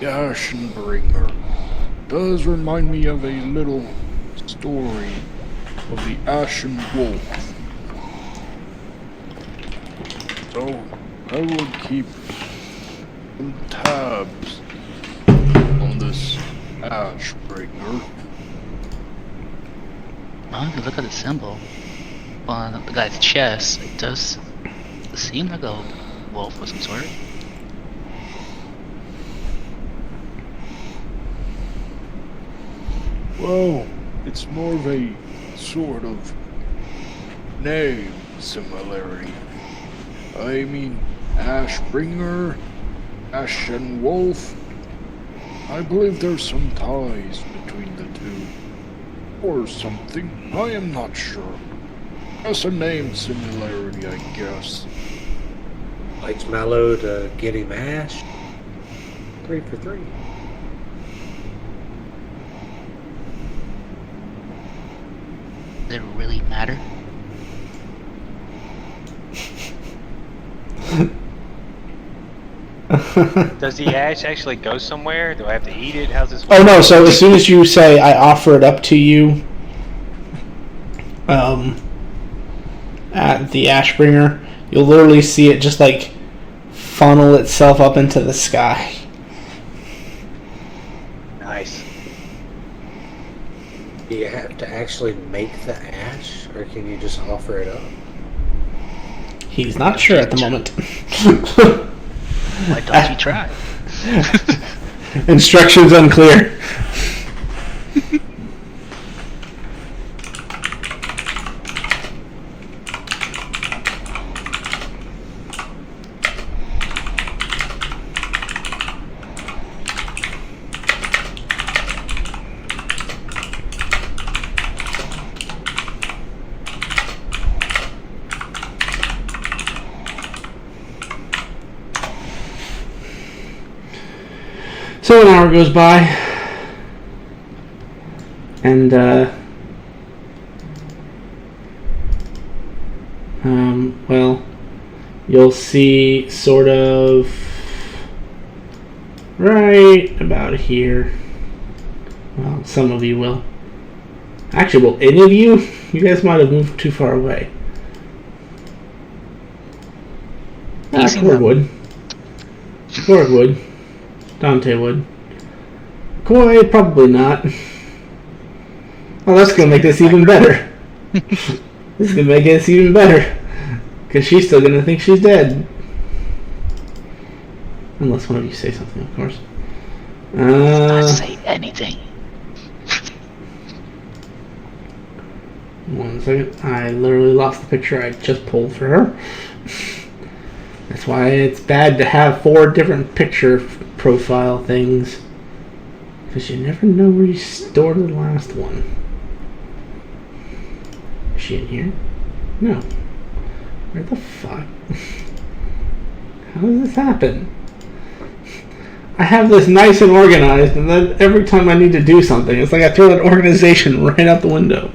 The Ashenbringer does remind me of a little story of the Ashen Wolf. So I will keep some tabs on this Ashbringer. Well, if you look at the symbol on the guy's chest, it does seem like a wolf of some sort. Well, it's more of a sort of name similarity. I mean, Ashbringer, Ashen Wolf. I believe there's some ties between the two. Or something. I am not sure. Just a name similarity, I guess. Lights Mallow to get him ashed. 3 for 3. Does it really matter? Does the ash actually go somewhere? Do I have to eat it? How's this work? Oh no, so as soon as you say, I offer it up to you, at the Ashbringer, you'll literally see it just like funnel itself up into the sky. Nice. Do you have to actually make the ash, or can you just offer it up? He's not sure at the moment. Why don't you try? Instructions unclear. So an hour goes by, and well, you'll see sort of right about here. Well, some of you will. Actually, will any of you? You guys might have moved too far away. Koi would. Lord would. Dante would. Koi, probably not. Oh, that's gonna make this even better. This is gonna make this even better. Because she's still gonna think she's dead. Unless one of you say something, of course. Not say anything. 1 second. I literally lost the picture I just pulled for her. That's why it's bad to have 4 different picture profile things. Because you never know where you stored the last one. Is she in here? No. Where the fuck? How does this happen? I have this nice and organized, and then every time I need to do something, it's like I throw that organization right out the window.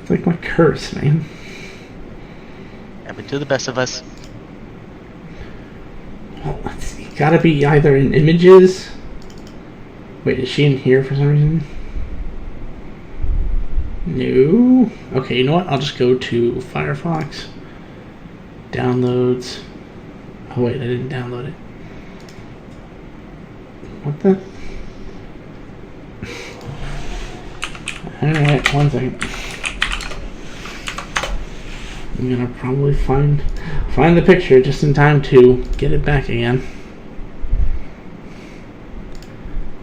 It's like my curse, man. Happen to the best of us. Well, let's see. Gotta be either in images. Wait, is she in here for some reason? No. Okay, you know what? I'll just go to Firefox. Downloads. Oh wait, I didn't download it. What the? Alright, 1 second. I'm gonna probably find the picture just in time to get it back again.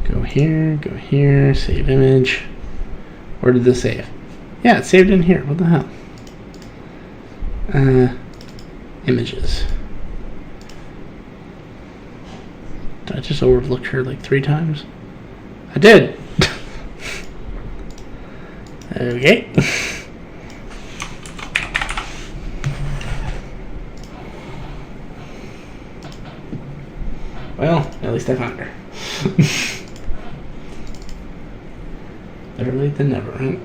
Go here, save image. Where did this save? Yeah, it's saved in here. What the hell? Images. Did I just overlook her like 3 times? I did! Okay. Well, at least I found her. Better late than never, right?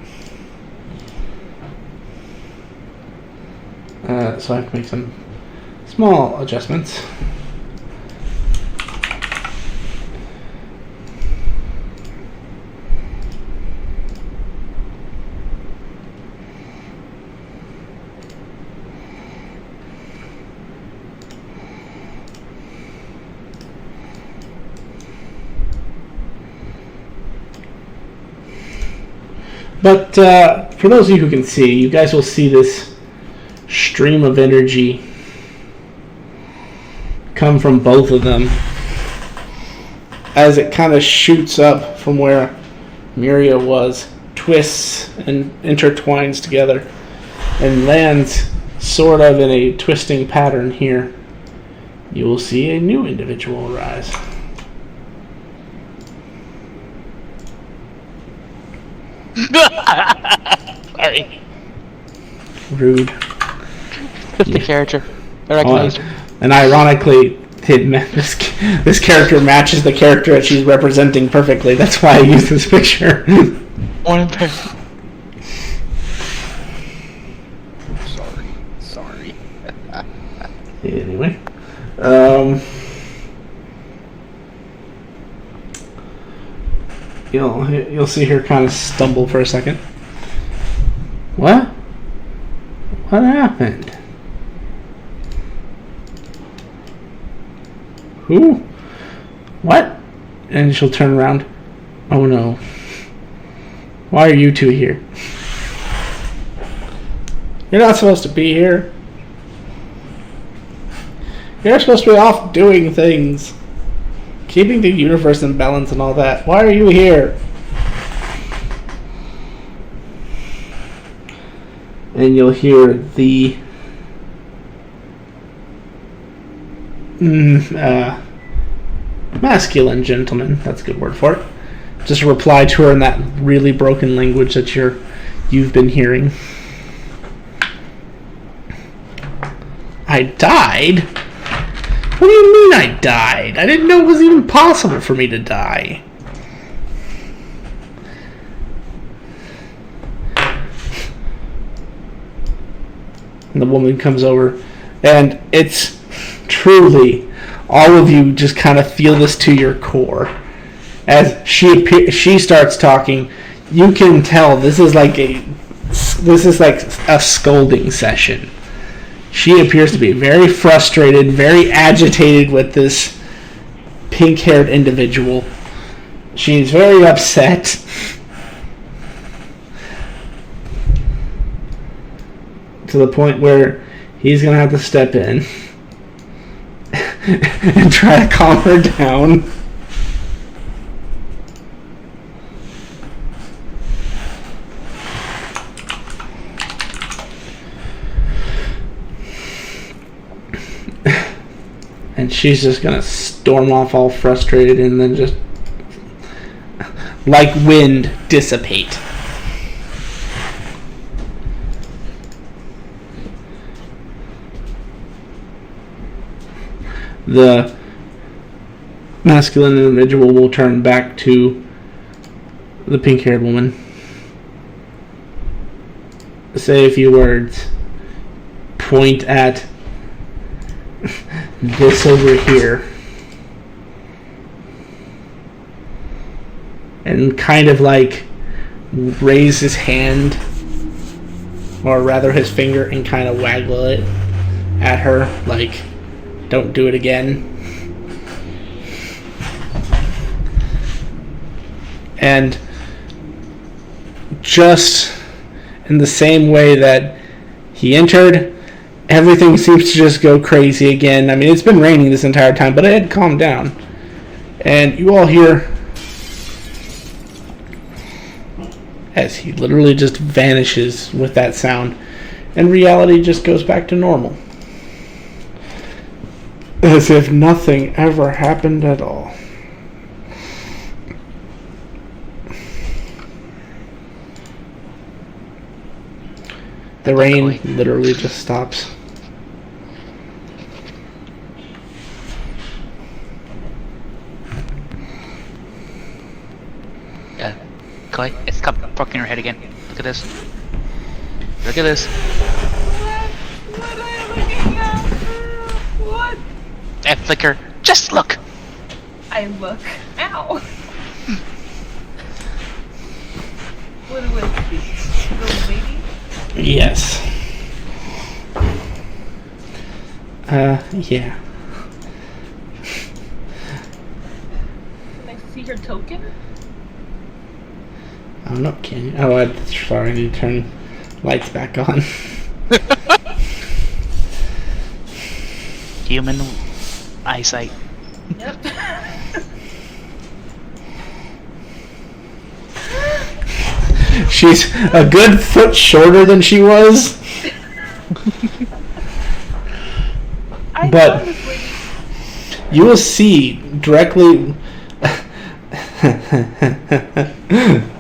So I have to make some small adjustments. But for those of you who can see, you guys will see this stream of energy come from both of them as it kind of shoots up from where Meria was, twists and intertwines together, and lands sort of in a twisting pattern here. You will see a new individual arise. Sorry. Rude. The character. I recognized her. And ironically, this character matches the character that she's representing perfectly. That's why I use this picture. One in person. Sorry. Anyway. You'll see her kind of stumble for a second. What? What happened? Who? What? And she'll turn around. Oh no. Why are you two here? You're not supposed to be here. You're supposed to be off doing things. Keeping the universe in balance and all that. Why are you here? And you'll hear the masculine gentleman, that's a good word for it, just reply to her in that really broken language that you've been hearing. I died? What do you mean I died? I didn't know it was even possible for me to die. And the woman comes over, and it's truly, all of you just kind of feel this to your core. As she starts talking, you can tell this is like a scolding session. She appears to be very frustrated, very agitated with this pink-haired individual. She's very upset. To the point where he's going to have to step in and try to calm her down. And she's just gonna storm off all frustrated and then just, like wind, dissipate. The masculine individual will turn back to the pink-haired woman. Say a few words. Point at this over here. And kind of like raise his hand, or rather his finger, and kind of waggle it at her like, don't do it again. And just in the same way that he entered, everything seems to just go crazy again. I mean, it's been raining this entire time, but it had calmed down. And you all hear as he literally just vanishes with that sound, and reality just goes back to normal. As if nothing ever happened at all. The rain literally just stops. Koi, it's poking your head again. Look at this. Look at this. What are you looking at? What? That flicker. Just look. I look. Ow. What do I see? Little lady? Yes. Yeah. Can I see her token? I don't know, can you? Oh, I'm sorry, I need to turn lights back on. Human eyesight. Yep. She's a good foot shorter than she was. But you will see directly.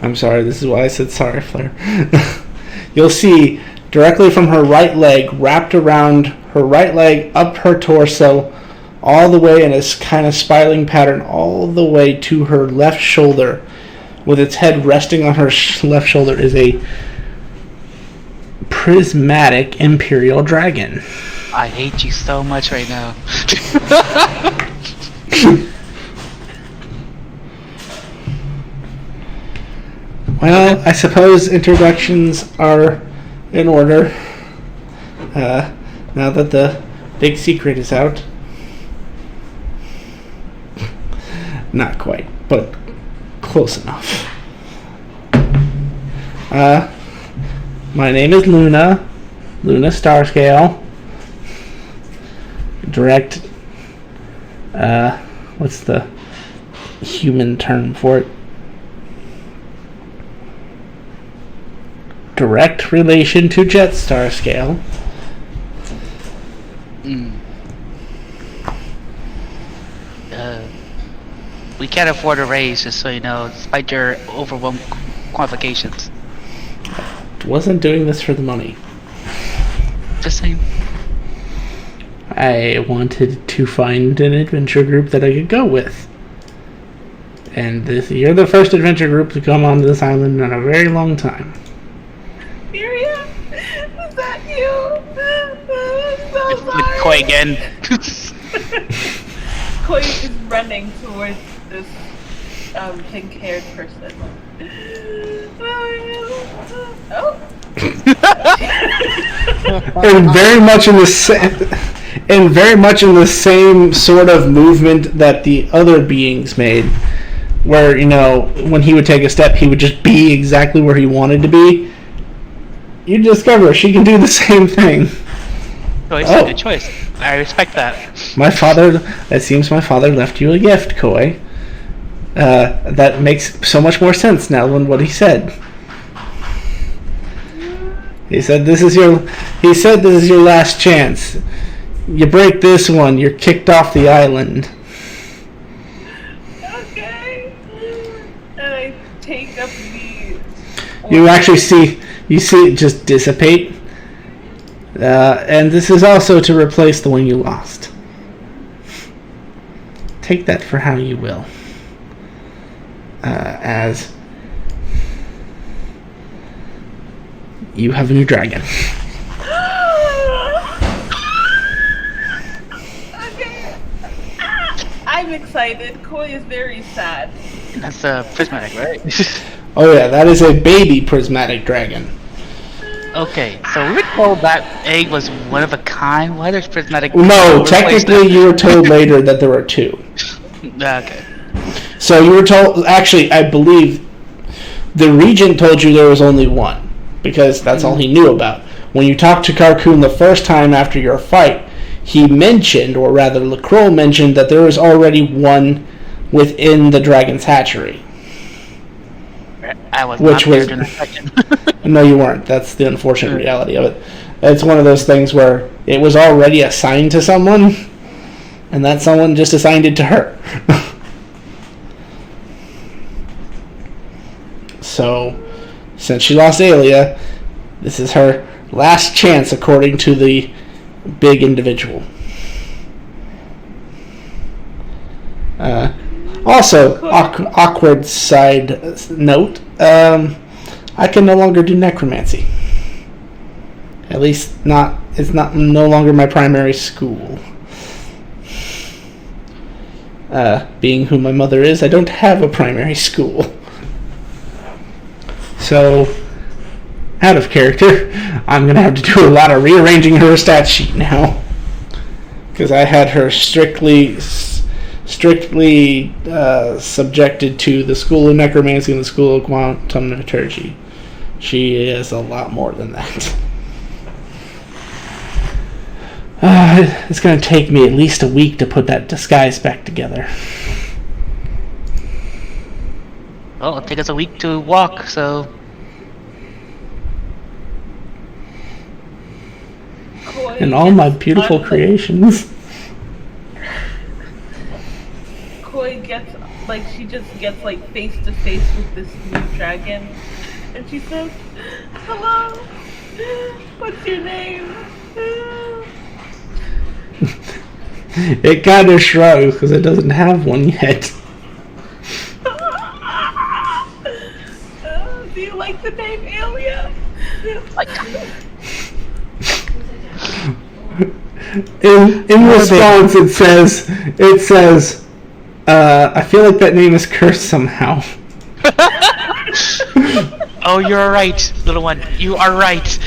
I'm sorry, this is why I said sorry, Flair. You'll see directly from her right leg, wrapped around her right leg, up her torso, all the way in a kind of spiraling pattern, all the way to her left shoulder, with its head resting on her left shoulder, is a prismatic imperial dragon. I hate you so much right now. Well, I suppose introductions are in order. Now that the big secret is out. Not quite, but close enough. My name is Luna Starscale. Direct, what's the human term for it? Direct relation to Jetstar scale. We can't afford a raise, just so you know, despite your overwhelmed qualifications. Wasn't doing this for the money. Just saying. I I wanted to find an adventure group that I could go with. And you're the first adventure group to come onto this island in a very long time. Meria, is that you? I'm so With sorry. Koi again. Koi is running towards this pink-haired person. Oh. And very much in the same sort of movement that the other beings made, where, you know, when he would take a step, he would just be exactly where he wanted to be. You discover she can do the same thing. Good choice. I respect that. It seems my father left you a gift, Koi. That makes so much more sense now than what he said. He said this is your last chance. You break this one, you're kicked off the island. Okay. And I take up the... You actually see it just dissipate. And this is also to replace the one you lost. Take that for how you will. As you have a new dragon. Okay. I'm excited. Koi is very sad. That's prismatic, right? Oh yeah, that is a baby prismatic dragon. Okay, so we were told that egg was one of a kind. Why there's prismatic? No, technically you were told later that there were two. Okay. So you were told, actually, I believe the regent told you there was only one, because that's all he knew about. When you talked to Carcoon the first time after your fight, he mentioned, or rather LaCroix mentioned, that there was already one within the dragon's hatchery. I was Which not there was- during the second. No, you weren't. That's the unfortunate reality of it. It's one of those things where it was already assigned to someone, and that someone just assigned it to her. So, since she lost Aelia, this is her last chance, according to the big individual. Also, awkward side note, I can no longer do necromancy. At least it's no longer my primary school. Being who my mother is, I don't have a primary school. So, out of character, I'm going to have to do a lot of rearranging her stat sheet now. Because I had her strictly subjected to the School of Necromancy and the School of Quantum Liturgy. She is a lot more than that. It's going to take me at least a week to put that disguise back together. Well, it'll take us a week to walk, so... Koi And all my gets beautiful on the- creations. Koi gets, she just gets, face to face with this new dragon. And she says, "Hello, what's your name?" It kind of shrugs because it doesn't have one yet. Do you like the name Aelia? In response, it says, I feel like that name is cursed somehow. Oh, you're right, little one. You are right.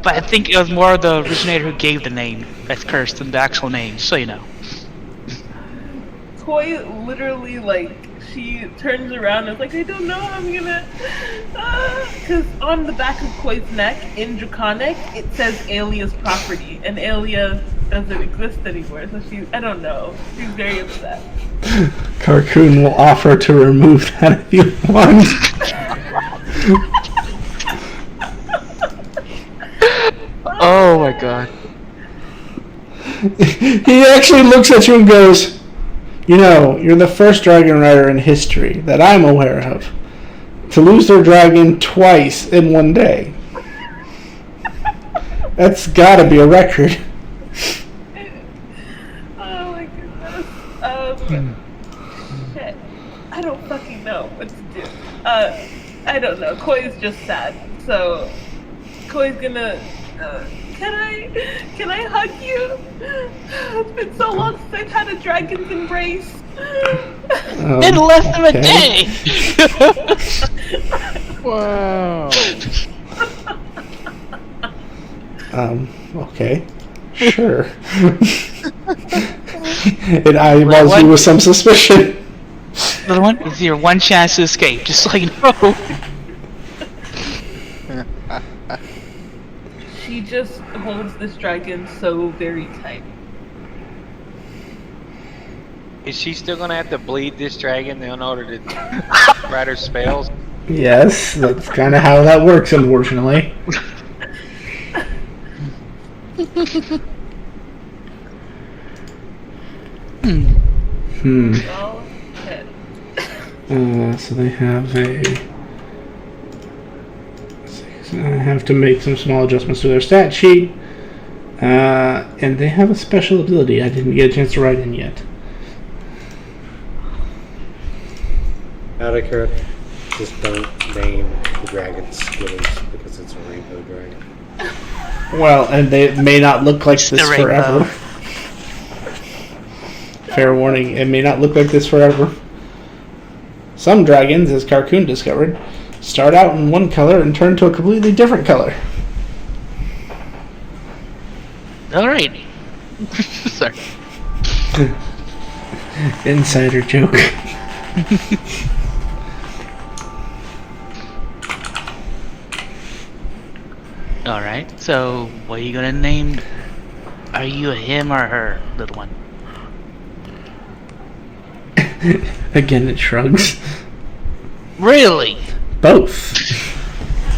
But I think it was more the originator who gave the name that's cursed than the actual name, so you know. Koi literally, she turns around and is like, "I don't know how I'm gonna..." Because on the back of Koi's neck, in Draconic, it says Aelia's property, and Aelia doesn't exist anymore, so I don't know. She's very upset. Carcoon will offer to remove that if you want. Oh my god. He actually looks at you and goes, "You know, you're the first dragon rider in history that I'm aware of to lose their dragon twice in one day. That's gotta be a record. Oh my goodness. Shit. I don't fucking know what to do. I don't know. Koi's just sad. So, Koi's gonna. Can I hug you? It's been so long since I've had a dragon's embrace. In less than a day! Wow. Okay. Sure. And I was you with some suspicion. Little one, it's your one chance to escape, just so you know. She just holds this dragon so very tight. Is she still gonna have to bleed this dragon in order to write her spells? Yes, that's kind of how that works, unfortunately. Oh, shit. So they have a. I have to make some small adjustments to their stat sheet. And they have a special ability I didn't get a chance to write in yet. Out of character, just don't name the dragon Skittles because it's a rainbow dragon. Well, and they may not look like Just this the rainbow. forever. Fair warning, it may not look like this forever. Some dragons, as Carcoon discovered, start out in one color and turn to a completely different color. Alright. Sorry. Insider joke. Alright, so what are you gonna name? Are you a him or her, little one? Again, it shrugs. Really? Both.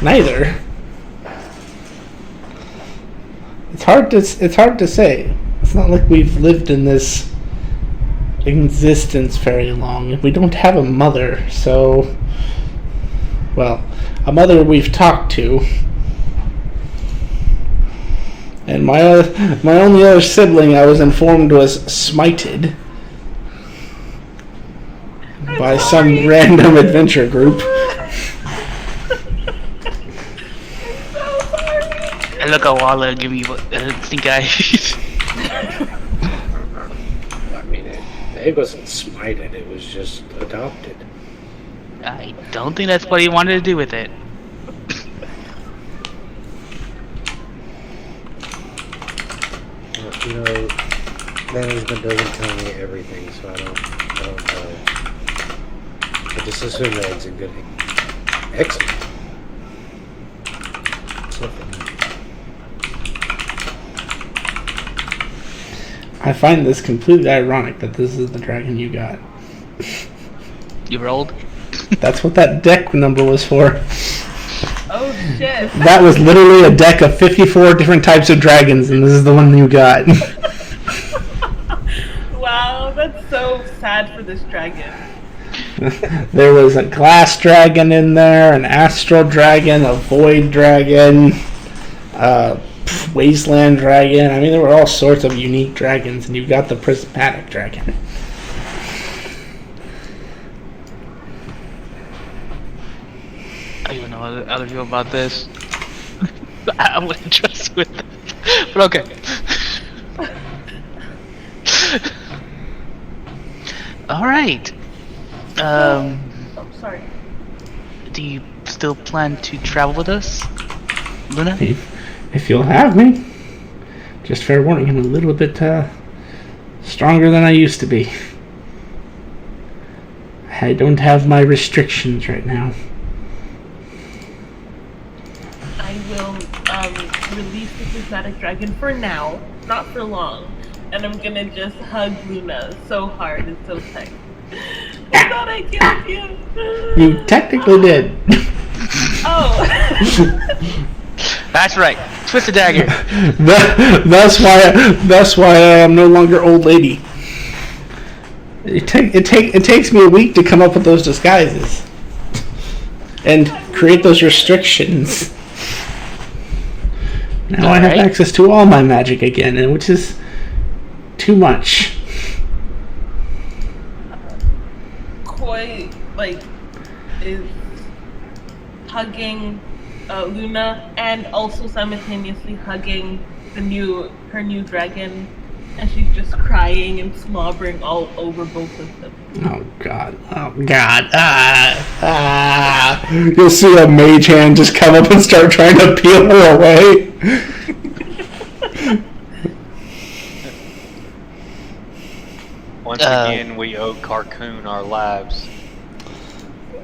Neither. It's hard to say. It's not like we've lived in this existence very long. We don't have a mother, so well, a mother we've talked to. And my only other sibling I was informed was smited by some random adventure group. I look at Walla, give me what think I. I mean, it wasn't smited, it was just adopted. I don't think that's what he wanted to do with it. You know, management doesn't tell me everything, so I don't know. I just assume that it's a good thing. Excellent. I find this completely ironic that this is the dragon you got. You rolled? That's what that deck number was for. Oh shit. That was literally a deck of 54 different types of dragons, and this is the one you got. Wow, that's so sad for this dragon. There was a glass dragon in there, an astral dragon, a void dragon, a wasteland dragon. I mean, there were all sorts of unique dragons, and you got the prismatic dragon. I don't know how to feel about this. I wouldn't trust with it. But okay. Alright. Oh, sorry. Do you still plan to travel with us, Luna? If you'll have me. Just fair warning, I'm a little bit stronger than I used to be. I don't have my restrictions right now. I will release the prismatic dragon for now, not for long. And I'm gonna just hug Luna so hard and so tight. I thought I killed you. You technically did. Oh. That's right. Twist the dagger. That's why I am no longer old lady. It takes me a week to come up with those disguises and create those restrictions. Now I have Alright. access to all my magic again, and which is too much. Koi is hugging Luna and also simultaneously hugging her new dragon, and she's just crying and slobbering all over both of them. Oh god. You'll see a mage hand just come up and start trying to peel her away. Once again, we owe Carcoon our lives.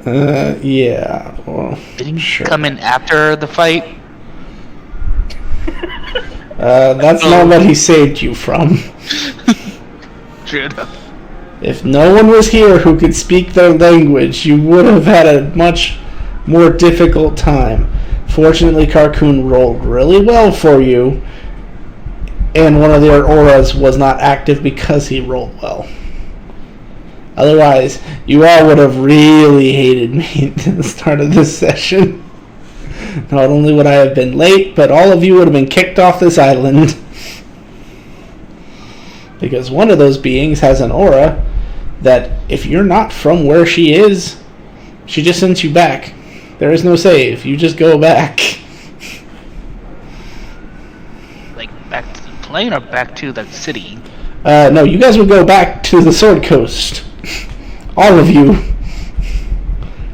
Yeah. Well, Did he sure. come in after the fight? That's not what he saved you from. True enough. If no one was here who could speak their language, you would have had a much more difficult time. Fortunately, Carcoon rolled really well for you, and one of their auras was not active because he rolled well. Otherwise, you all would have really hated me at the start of this session. Not only would I have been late, but all of you would have been kicked off this island. Because one of those beings has an aura that if you're not from where she is, she just sends you back. There is no save. You just go back. Like, back to the plane or back to the city? No, you guys would go back to the Sword Coast. All of you.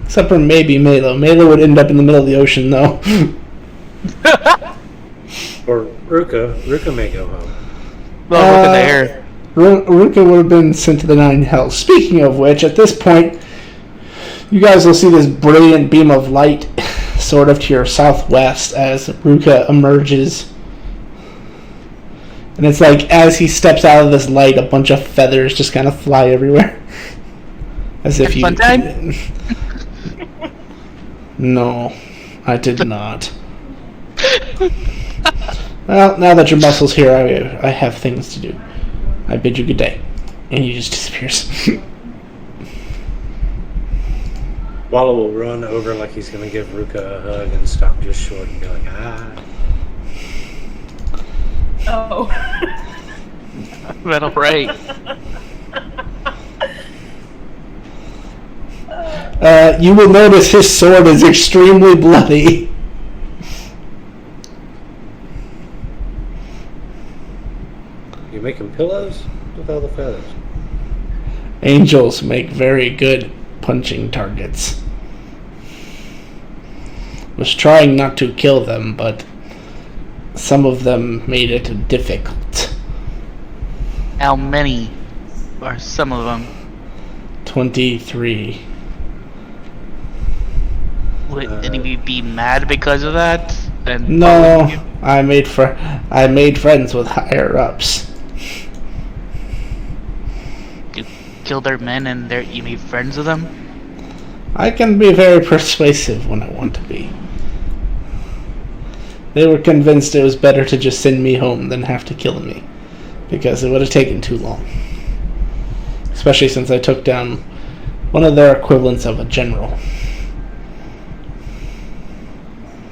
Except for maybe Melo. Melo would end up in the middle of the ocean, though. Or Ruka. Ruka may go home. Well, look at there. Ruka would have been sent to the Nine Hells. Speaking of which, at this point, you guys will see this brilliant beam of light sort of to your southwest as Ruka emerges. And it's like, as he steps out of this light, a bunch of feathers just kind of fly everywhere. As if you... Fun time? No, I did not. Well, now that your muscle's here, I have things to do. I bid you good day. And he just disappears. Wallow will run over like he's going to give Ruka a hug and stop just short and be like, ah. Oh. Well, right. You will notice his sword is extremely bloody. You making pillows with all the feathers? Angels make very good punching targets. Was trying not to kill them, but some of them made it difficult. How many are some of them? 23. Would any of you be mad because of that? And No, I made friends with higher ups. you kill their men and you made friends with them? I can be very persuasive when I want to be. They were convinced it was better to just send me home than have to kill me, because it would have taken too long. Especially since I took down one of their equivalents of a general.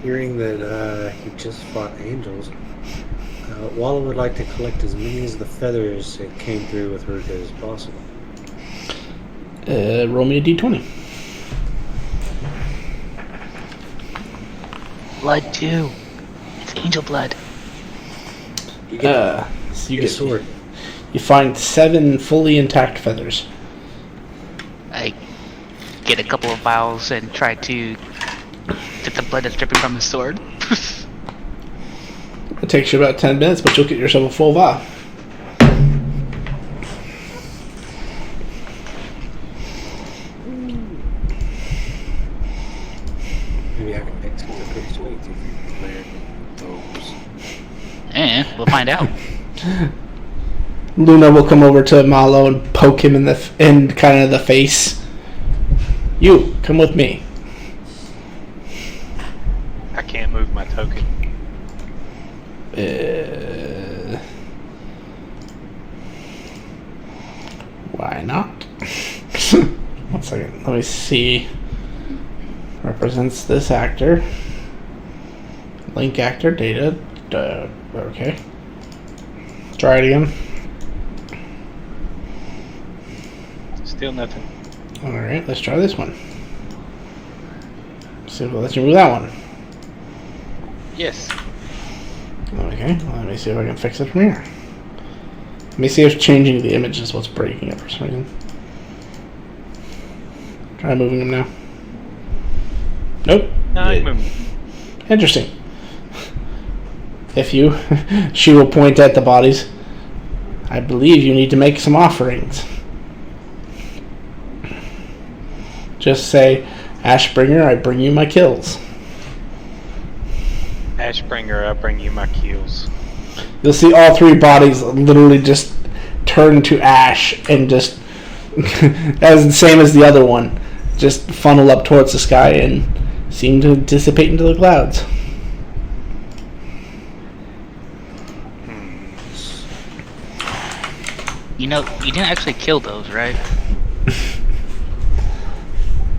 Hearing that he just fought angels, Wallow would like to collect as many of the feathers that came through with Ruka as possible. Roll me a d20. Blood too. It's angel blood. So you Get a get sword. You find 7 fully intact feathers. I get a couple of vials and try to get the blood that's dripping from his sword. It takes you about 10 minutes, but you'll get yourself a full vial. Maybe I can make something pretty sweet. And we'll find out. Luna will come over to Malo and poke him in kind of the face. You, come with me. I can't move my token. Why not? 1 second. Let me see. Represents this actor. Link actor data. Okay. Try it again. Still nothing. Alright, let's try this one. See if it lets you move that one. Yes. Okay, let me see if I can fix it from here. Let me see if changing the image is what's breaking it for some reason. Try moving them now. Nope. No, you move. Interesting. If you... she will point at the bodies. I believe you need to make some offerings. Just say, Ashbringer, I bring you my kills. Ashbringer, I bring you my kills. You'll see all three bodies literally just turn to ash and just, as the same as the other one, just funnel up towards the sky and seem to dissipate into the clouds. You know, you didn't actually kill those, right?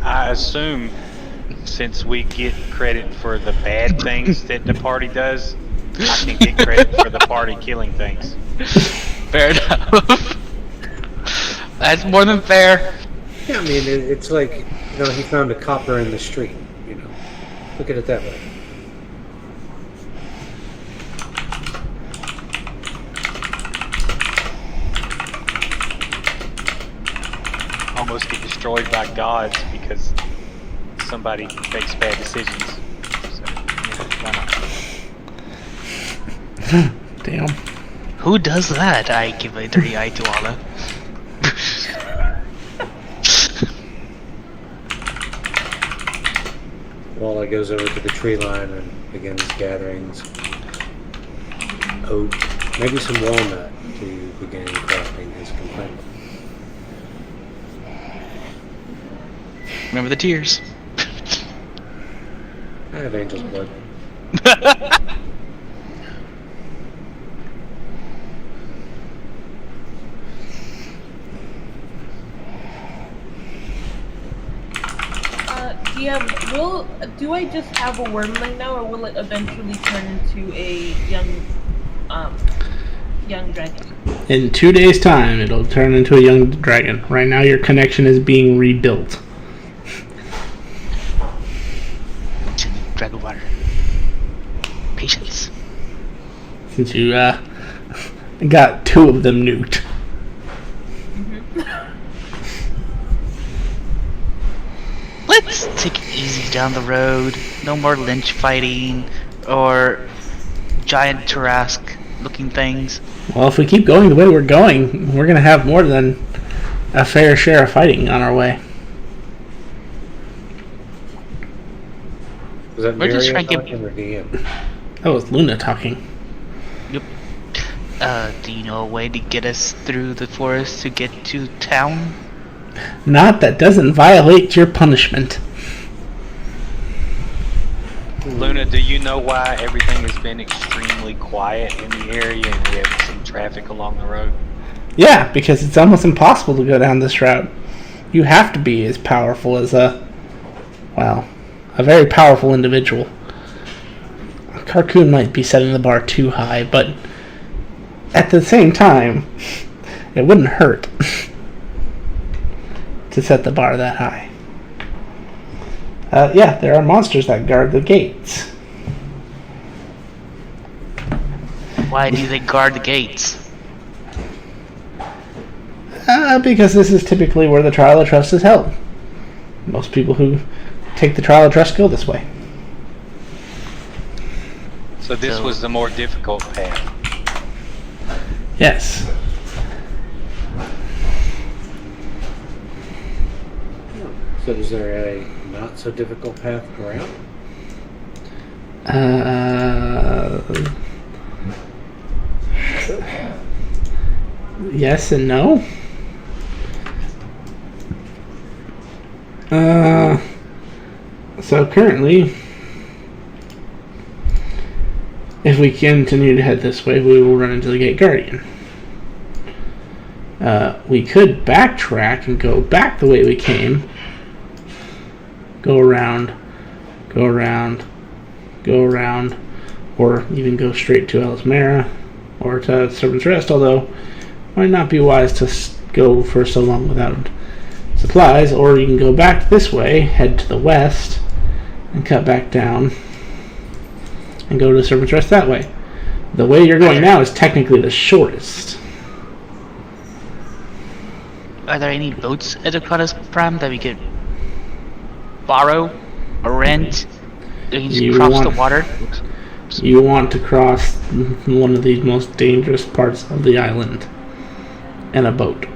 I assume since we get credit for the bad things that the party does, I can get credit for the party killing things. Fair enough. That's more than fair. Yeah, I mean, it's like, he found a copper in the street, Look at it that way. Almost get destroyed by gods because somebody makes bad decisions. So, why not? Damn. Who does that? I give a dirty eye to Allah. Walla goes over to the tree line and begins gathering oak, maybe some walnut, to begin crafting his companion. Remember the tears. I have angel's blood. Do I just have a wormling now, or will it eventually turn into a young dragon? In 2 days' time, it'll turn into a young dragon. Right now, your connection is being rebuilt. Dragon water. Patience. Since you got 2 of them nuked. Let's take it easy down the road. No more lynch fighting or giant Tarask looking things. Well, if we keep going the way we're going, we're going to have more than a fair share of fighting on our way. Was that We're just Meria trying to talking or DM? That was Luna talking. Yep. Do you know a way to get us through the forest to get to town? Not that doesn't violate your punishment. Luna, do you know why everything has been extremely quiet in the area and we haven't seen traffic along the road? Yeah, because it's almost impossible to go down this route. You have to be as powerful as a very powerful individual. Carcoon might be setting the bar too high, but at the same time, it wouldn't hurt to set the bar that high. Yeah, there are monsters that guard the gates. Why do they guard the gates? Because this is typically where the Trial of Trust is held. Most people who take the Trial of Trust go this way. So this was the more difficult path. Yes. So is there a not so difficult path around? Yes and no. So currently, if we continue to head this way, we will run into the Gate Guardian. We could backtrack and go back the way we came. Go around, go around, go around, or even go straight to Meria or to Servant's Rest, although it might not be wise to go for so long without supplies. Or you can go back this way, head to the west, and cut back down and go to Servant's Rest that way. The way you're going now is technically the shortest. Are there any boats at Aquatis Prime that we could borrow or rent? That we can just cross the water? You want to cross one of the most dangerous parts of the island in a boat.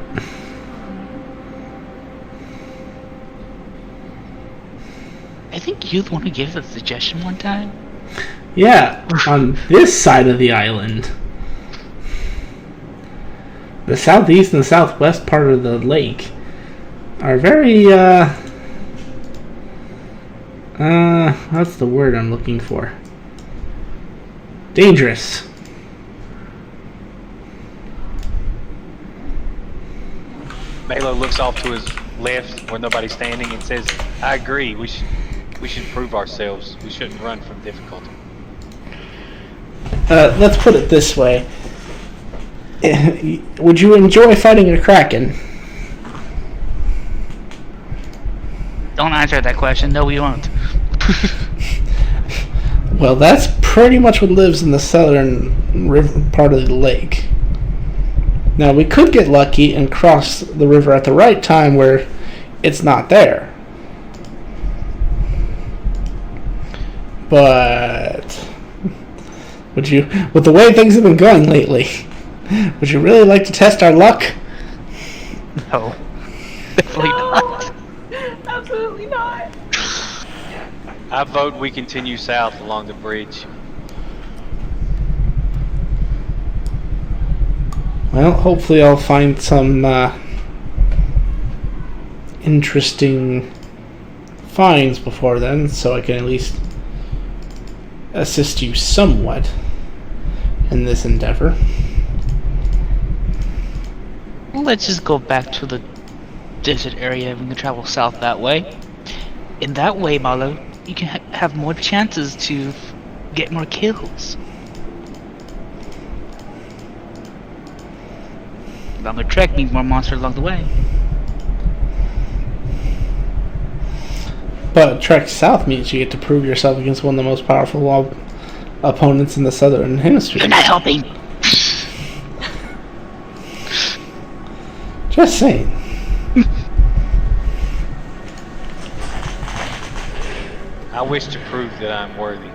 I think you'd want to give a suggestion one time. Yeah, on this side of the island. The southeast and southwest part of the lake are very, what's the word I'm looking for? Dangerous. Melo looks off to his left where nobody's standing and says, I agree, we should prove ourselves. We shouldn't run from difficulty. Let's put it this way. Would you enjoy fighting a kraken? Don't answer that question. No, we won't. Well, that's pretty much what lives in the southern river part of the lake. Now, we could get lucky and cross the river at the right time where it's not there. But would you, with the way things have been going lately, would you really like to test our luck? No. Definitely not. Absolutely not. I vote we continue south along the bridge. Well, hopefully I'll find some interesting finds before then, so I can at least assist you somewhat in this endeavor. Let's just go back to the desert area. We can travel south that way. In that way, Malo, you can have more chances to get more kills. Longer trek means more monsters along the way. But trek south means you get to prove yourself against one of the most powerful opponents in the southern hemisphere. You're not helping! Just saying. I wish to prove that I'm worthy.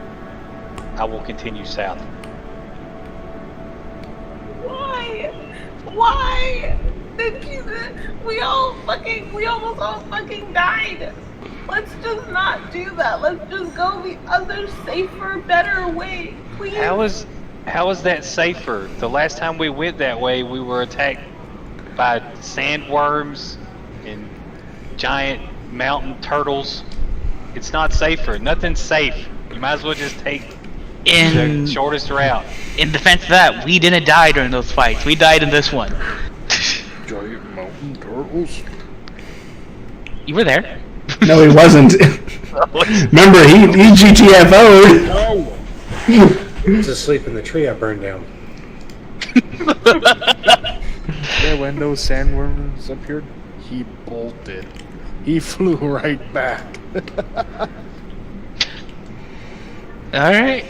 I will continue south. Why? Why? We almost all fucking died. Let's just not do that. Let's just go the other safer, better way, please. How is that safer? The last time we went that way, we were attacked by sandworms and giant mountain turtles. It's not safer. Nothing's safe. You might as well just take the shortest route. In defense of that, we didn't die during those fights. We died in this one. Giant mountain turtles? You were there. No, he wasn't. Remember, he GTFO'd. No! He was asleep in the tree I burned down. Yeah, when those sandworms appeared, he bolted. He flew right back. Alright,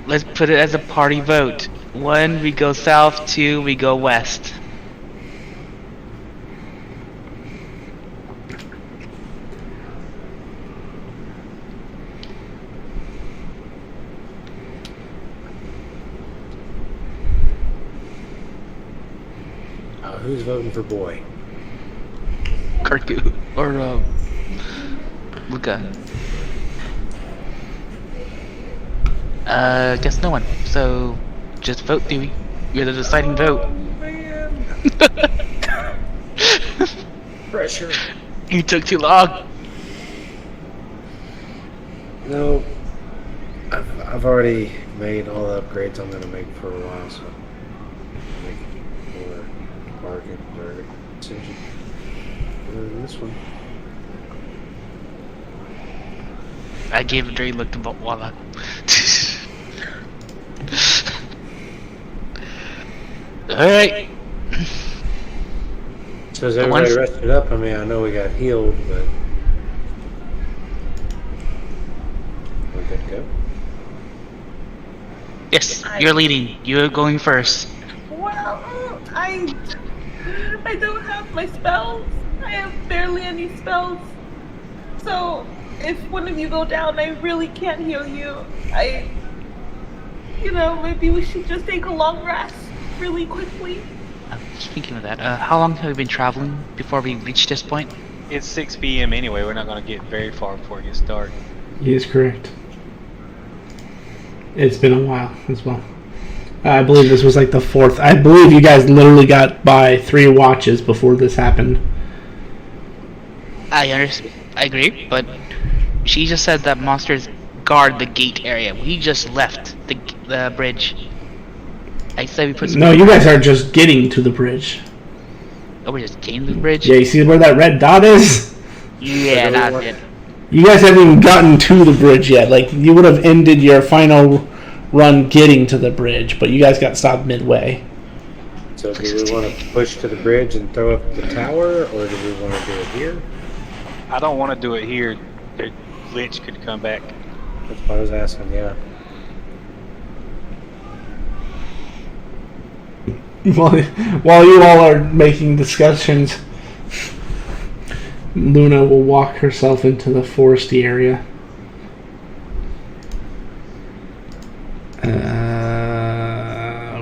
let's put it as a party vote. 1, we go south. 2, we go west. Who's voting for boy? Kirku. Or, Luca. Guess no one. So, just vote, Dewey. You're the deciding vote. Man. Pressure. You took too long. No, I've already made all the upgrades I'm gonna make for a while, so make more bargain or decision. This one. I gave a dirty look to Walla. Alright. So is The everybody ones- rested up? I mean, I know we got healed, but we're good to go. Yes, you're leading. You're going first. Well, I don't have my spells. I have barely any spells. So if one of you go down, I really can't heal you. Maybe we should just take a long rest really quickly. Speaking of that, how long have we been traveling before we reach this point? It's 6 p.m. anyway. We're not going to get very far before it gets dark. He is correct. It's been a while as well. I believe this was like the 4th. I believe you guys literally got by 3 watches before this happened. I agree, but she just said that monsters guard the gate area. We just left the bridge. I said we put some... No, you guys are just getting to the bridge. Oh, we're just getting to the bridge? Yeah, you see where that red dot is? Yeah, that's it. You guys haven't even gotten to the bridge yet. Like, you would have ended your final run getting to the bridge, but you guys got stopped midway. So do we want to push to the bridge and throw up the tower, or do we want to do it here? I don't want to do it here. The Lich could come back. That's what I was asking, yeah. While you all are making discussions, Luna will walk herself into the foresty area.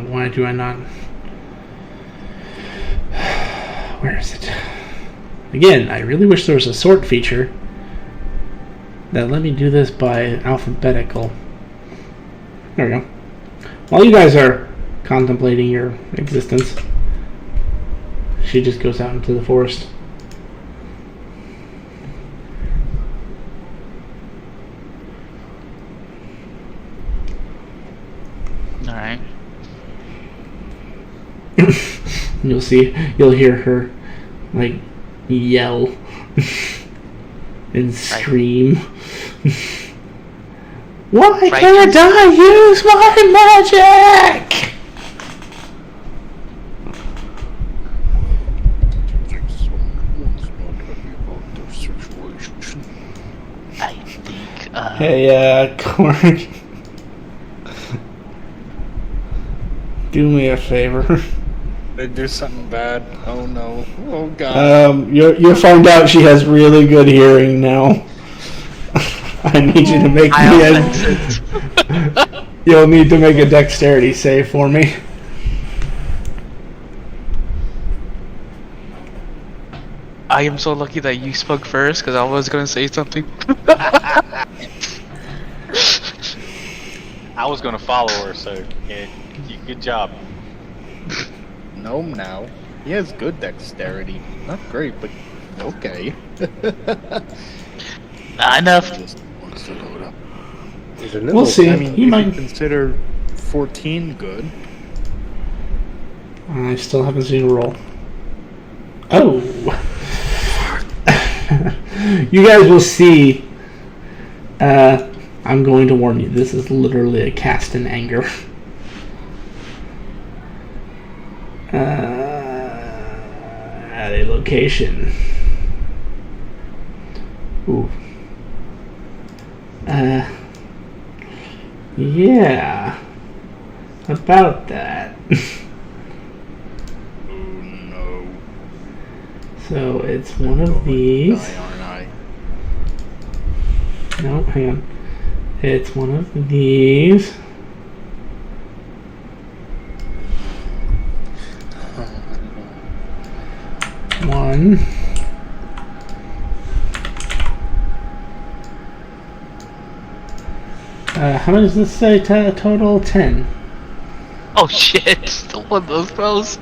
Why do I not? Where is it? Again, I really wish there was a sort feature that let me do this by alphabetical. There we go. While you guys are contemplating your existence, she just goes out into the forest. Alright. You'll hear her like yell and scream. Why can't I use my magic? Someone's not happy about the situation. I think, Hey, Cork. Do me a favor. Did I do something bad? Oh no. Oh god. You found out she has really good hearing now. I need you to make You'll need to make a dexterity save for me. I am so lucky that you spoke first, because I was going to say something. I was going to follow her, so yeah, good job. Gnome now. He has good dexterity. Not great, but okay. Enough. Just wants to load up. There's a We'll nimble- see. I mean, You if might. you consider 14 good. I still haven't seen a roll. Oh. You guys will see. I'm going to warn you. This is literally a cast in anger. At a location. Ooh. Yeah. About that. Oh no. So it's one of these. Die, aren't I? No, hang on. It's one of these. One. How many does this say? Total 10. Oh shit, still one of those spells.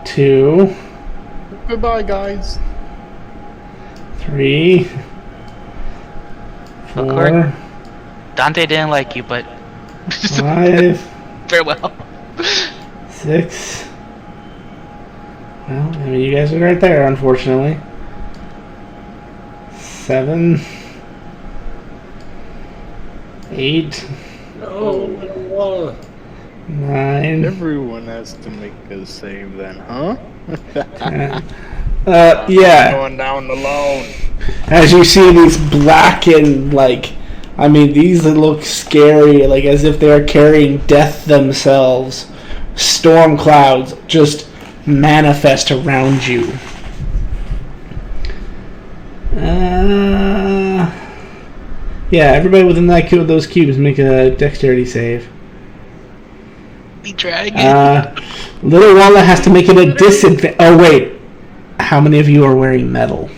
2, Goodbye, guys. 3, 4, Correct. Dante didn't like you, but 5, farewell. 6. Well, I mean, you guys are right there, unfortunately. 7, 8, No. 9. Everyone has to make a save then, huh? 10. I'm Yeah. going down alone. As you see these blackened, like, I mean, these look scary, like as if they're carrying death themselves. Storm clouds just manifest around you. Yeah, everybody within those cubes make a dexterity save. The dragon. Little Walla has to make it a disadvantage. Oh wait, how many of you are wearing metal?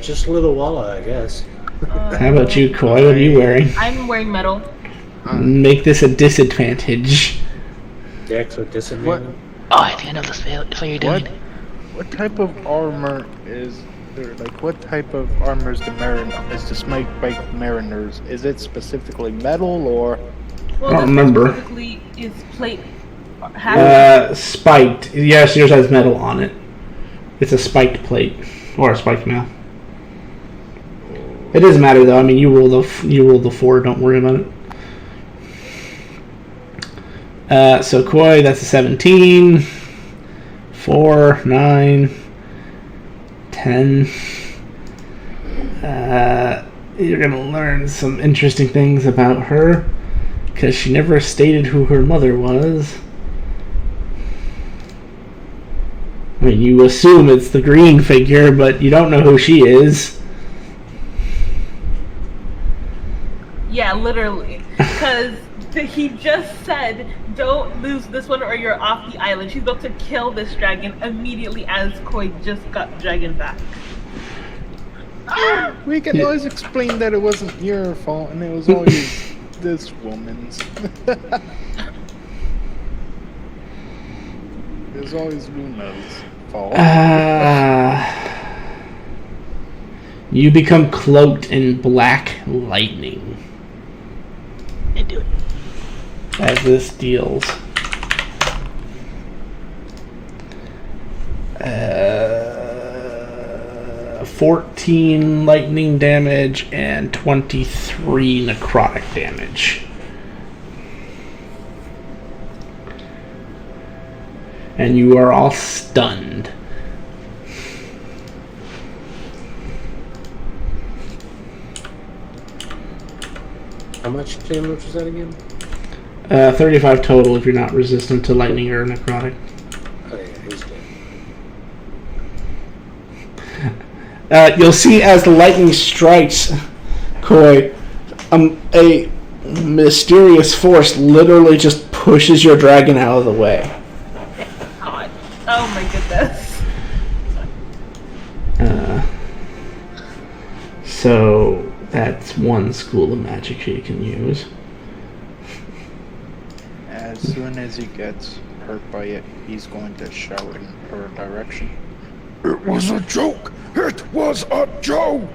Just Little Walla, I guess. How about you, Koi? What are you wearing? I'm wearing metal. Make this a disadvantage. Dex with disadvantage. Oh, I think I know this fail. That's what you're doing. What type of armor is there? Like, what type of armor is the Smite Bike Mariners? Is it specifically metal or? Well, I don't this remember. specifically is plate. Spiked. Yes, yours has metal on it. It's a spiked plate or a spiked mail. It doesn't matter though. I mean, you roll the 4. Don't worry about it. So Koi, that's a 17. 4, 9, 10. You're gonna learn some interesting things about her because she never stated who her mother was. I mean, you assume it's the green figure, but you don't know who she is. Yeah, literally. Because he just said, don't lose this one or you're off the island. She's about to kill this dragon immediately as Koi just got dragon back. We can always explain that it wasn't your fault and it was always this woman's. It was always Luna's fault. You become cloaked in black lightning I do it. as this deals 14 lightning damage and 23 necrotic damage. And you are all stunned. How much damage was that again? 35 total if you're not resistant to lightning or necrotic. Oh yeah, he's dead. You'll see as the lightning strikes Koi, a mysterious force literally just pushes your dragon out of the way. God. Oh my goodness. So that's one school of magic she can use. As soon as he gets hurt by it, he's going to shout in her direction. It was a joke! It was a joke!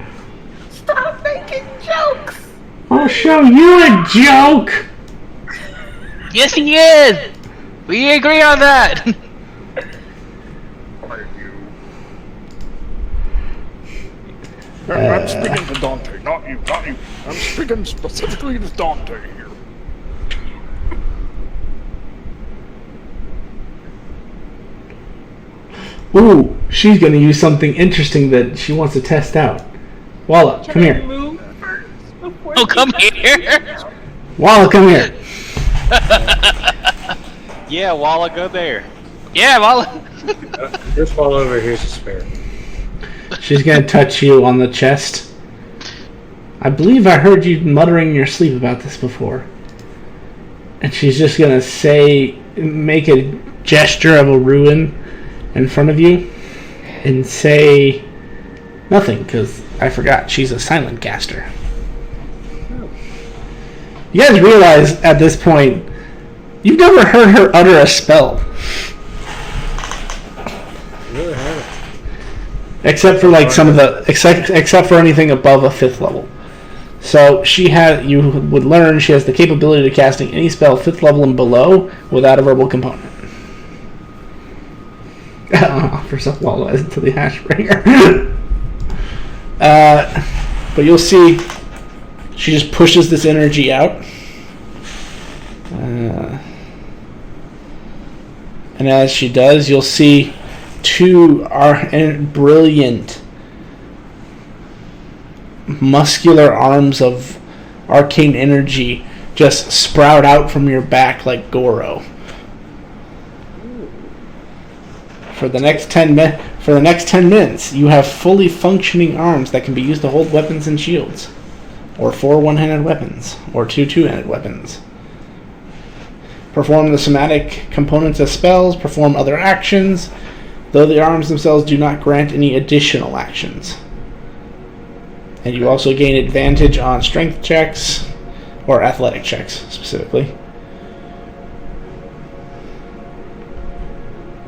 Stop making jokes! I'll show you a joke! Yes, he is. We agree on that. I'm speaking to Dante, not you. I'm speaking specifically to Dante here. Ooh, she's gonna use something interesting that she wants to test out. Walla, come I here. move first before Oh, you- come here. Walla, come here. Yeah, Walla, go there. Yeah, well. Just fall over. Here's a spare. She's gonna touch you on the chest. I believe I heard you muttering in your sleep about this before. And she's just gonna make a gesture of a ruin in front of you and say nothing, because I forgot she's a silent caster. You guys realize at this point, you've never heard her utter a spell. Really haven't. Except for like some of the except for anything above a 5th level. So you would learn she has the capability of casting any spell 5th level and below without a verbal component. Offers up Walla to the Ashbringer. But you'll see she just pushes this energy out. And as she does, you'll see two brilliant, muscular arms of arcane energy just sprout out from your back like Goro. For the next 10 minutes, you have fully functioning arms that can be used to hold weapons and shields, or 4 one-handed weapons, or 2 two-handed weapons. Perform the somatic components of spells, perform other actions, though the arms themselves do not grant any additional actions. And you also gain advantage on strength checks, or athletic checks specifically.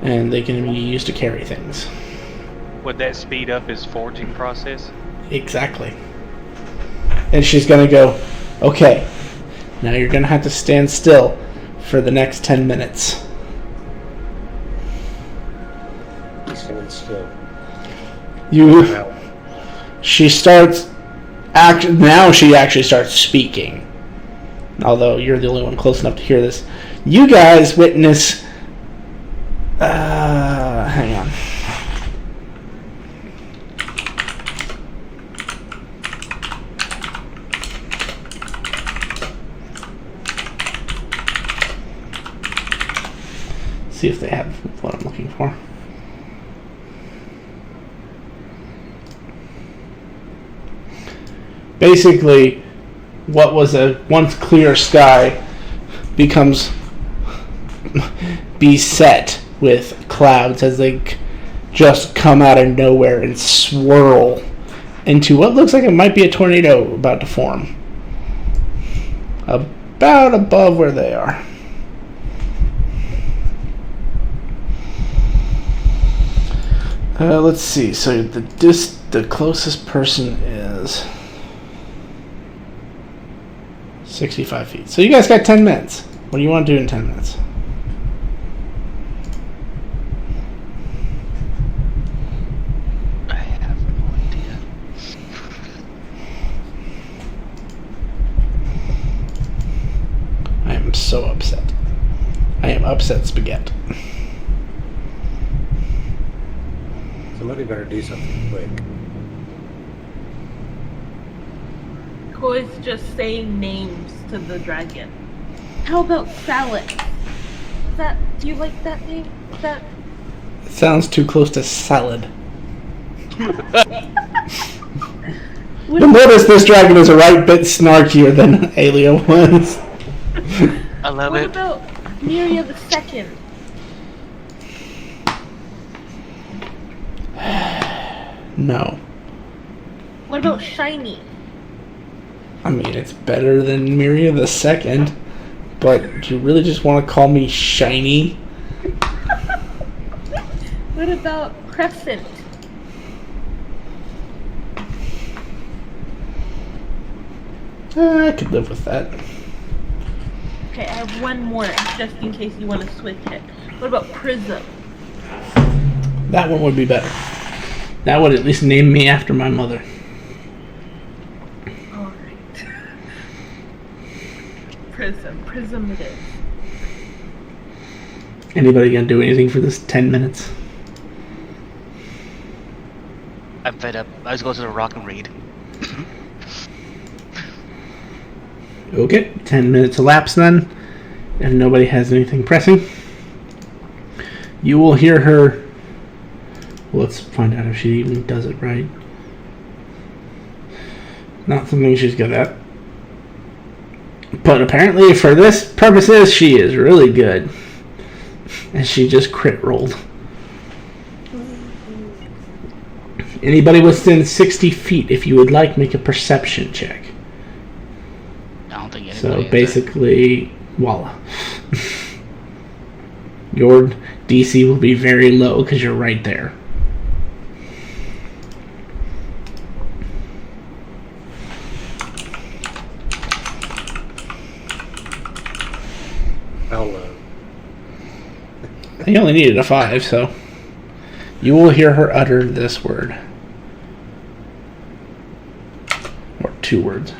And they can be used to carry things. Would that speed up his forging process? Exactly. And she's going to go, okay, now you're going to have to stand still for the next 10 minutes. He's standing still. She starts, now she actually starts speaking. Although you're the only one close enough to hear this. You guys witness, hang on. See if they have what I'm looking for. Basically, what was a once clear sky becomes beset with clouds as they just come out of nowhere and swirl into what looks like it might be a tornado about to form. About above where they are. Let's see. So the closest person is 65 feet. So you guys got 10 minutes. What do you want to do in 10 minutes? I have no idea. I am so upset. I am upset spaghetti. Somebody better do something quick. Koi's just saying names to the dragon. How about salad? Do you like that name? It sounds too close to salad. You'll notice this dragon is a right bit snarkier than Aelia was. I love what it. about Meria the Second? No. What about Shiny? I mean, it's better than Meria the Second, but do you really just want to call me Shiny? What about Crescent? I could live with that. Okay, I have one more just in case you want to switch it. What about Prism? That one would be better. That would at least name me after my mother. Alright. Prism it is. Anybody gonna do anything for this 10 minutes? I'm fed up. I just go to the rock and read. Okay, 10 minutes elapse then. If nobody has anything pressing, you will hear her. Well, let's find out if she even does it right. Not something she's good at. But apparently for this purposes, she is really good. And she just crit rolled. Anybody within 60 feet, if you would like, make a perception check. I don't think anybody. So basically, voila. Your DC will be very low because you're right there. How low? He only needed a 5, so you will hear her utter this word. Or 2 words.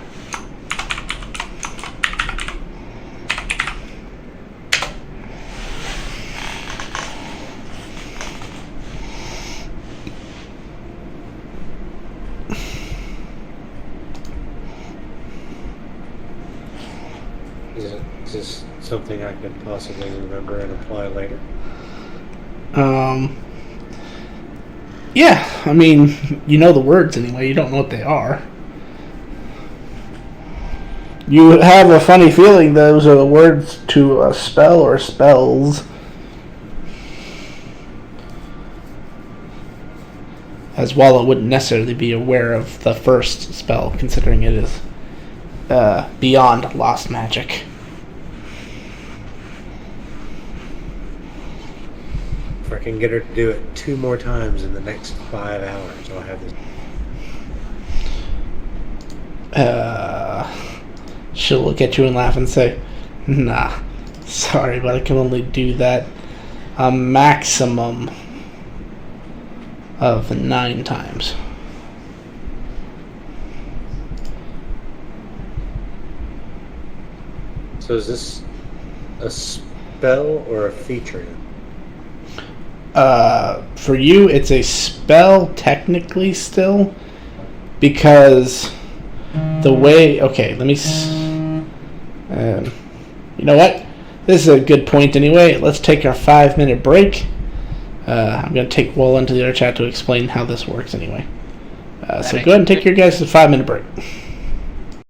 this something I could possibly remember and apply later? Yeah, I mean, you know the words anyway. You don't know what they are. You have a funny feeling those are the words to a spell or spells. As Walla wouldn't necessarily be aware of the first spell, considering it is beyond lost magic. If I can get her to do it 2 more times in the next 5 hours, I'll have this. She'll look at you and laugh and say, "Nah, sorry, but I can only do that a maximum of 9 times." So is this a spell or a feature? For you, it's a spell technically still, because the way... Okay, let me... you know what? This is a good point anyway. Let's take our 5-minute break. I'm going to take Walla into the other chat to explain how this works anyway. So go ahead and take your guys' 5-minute break.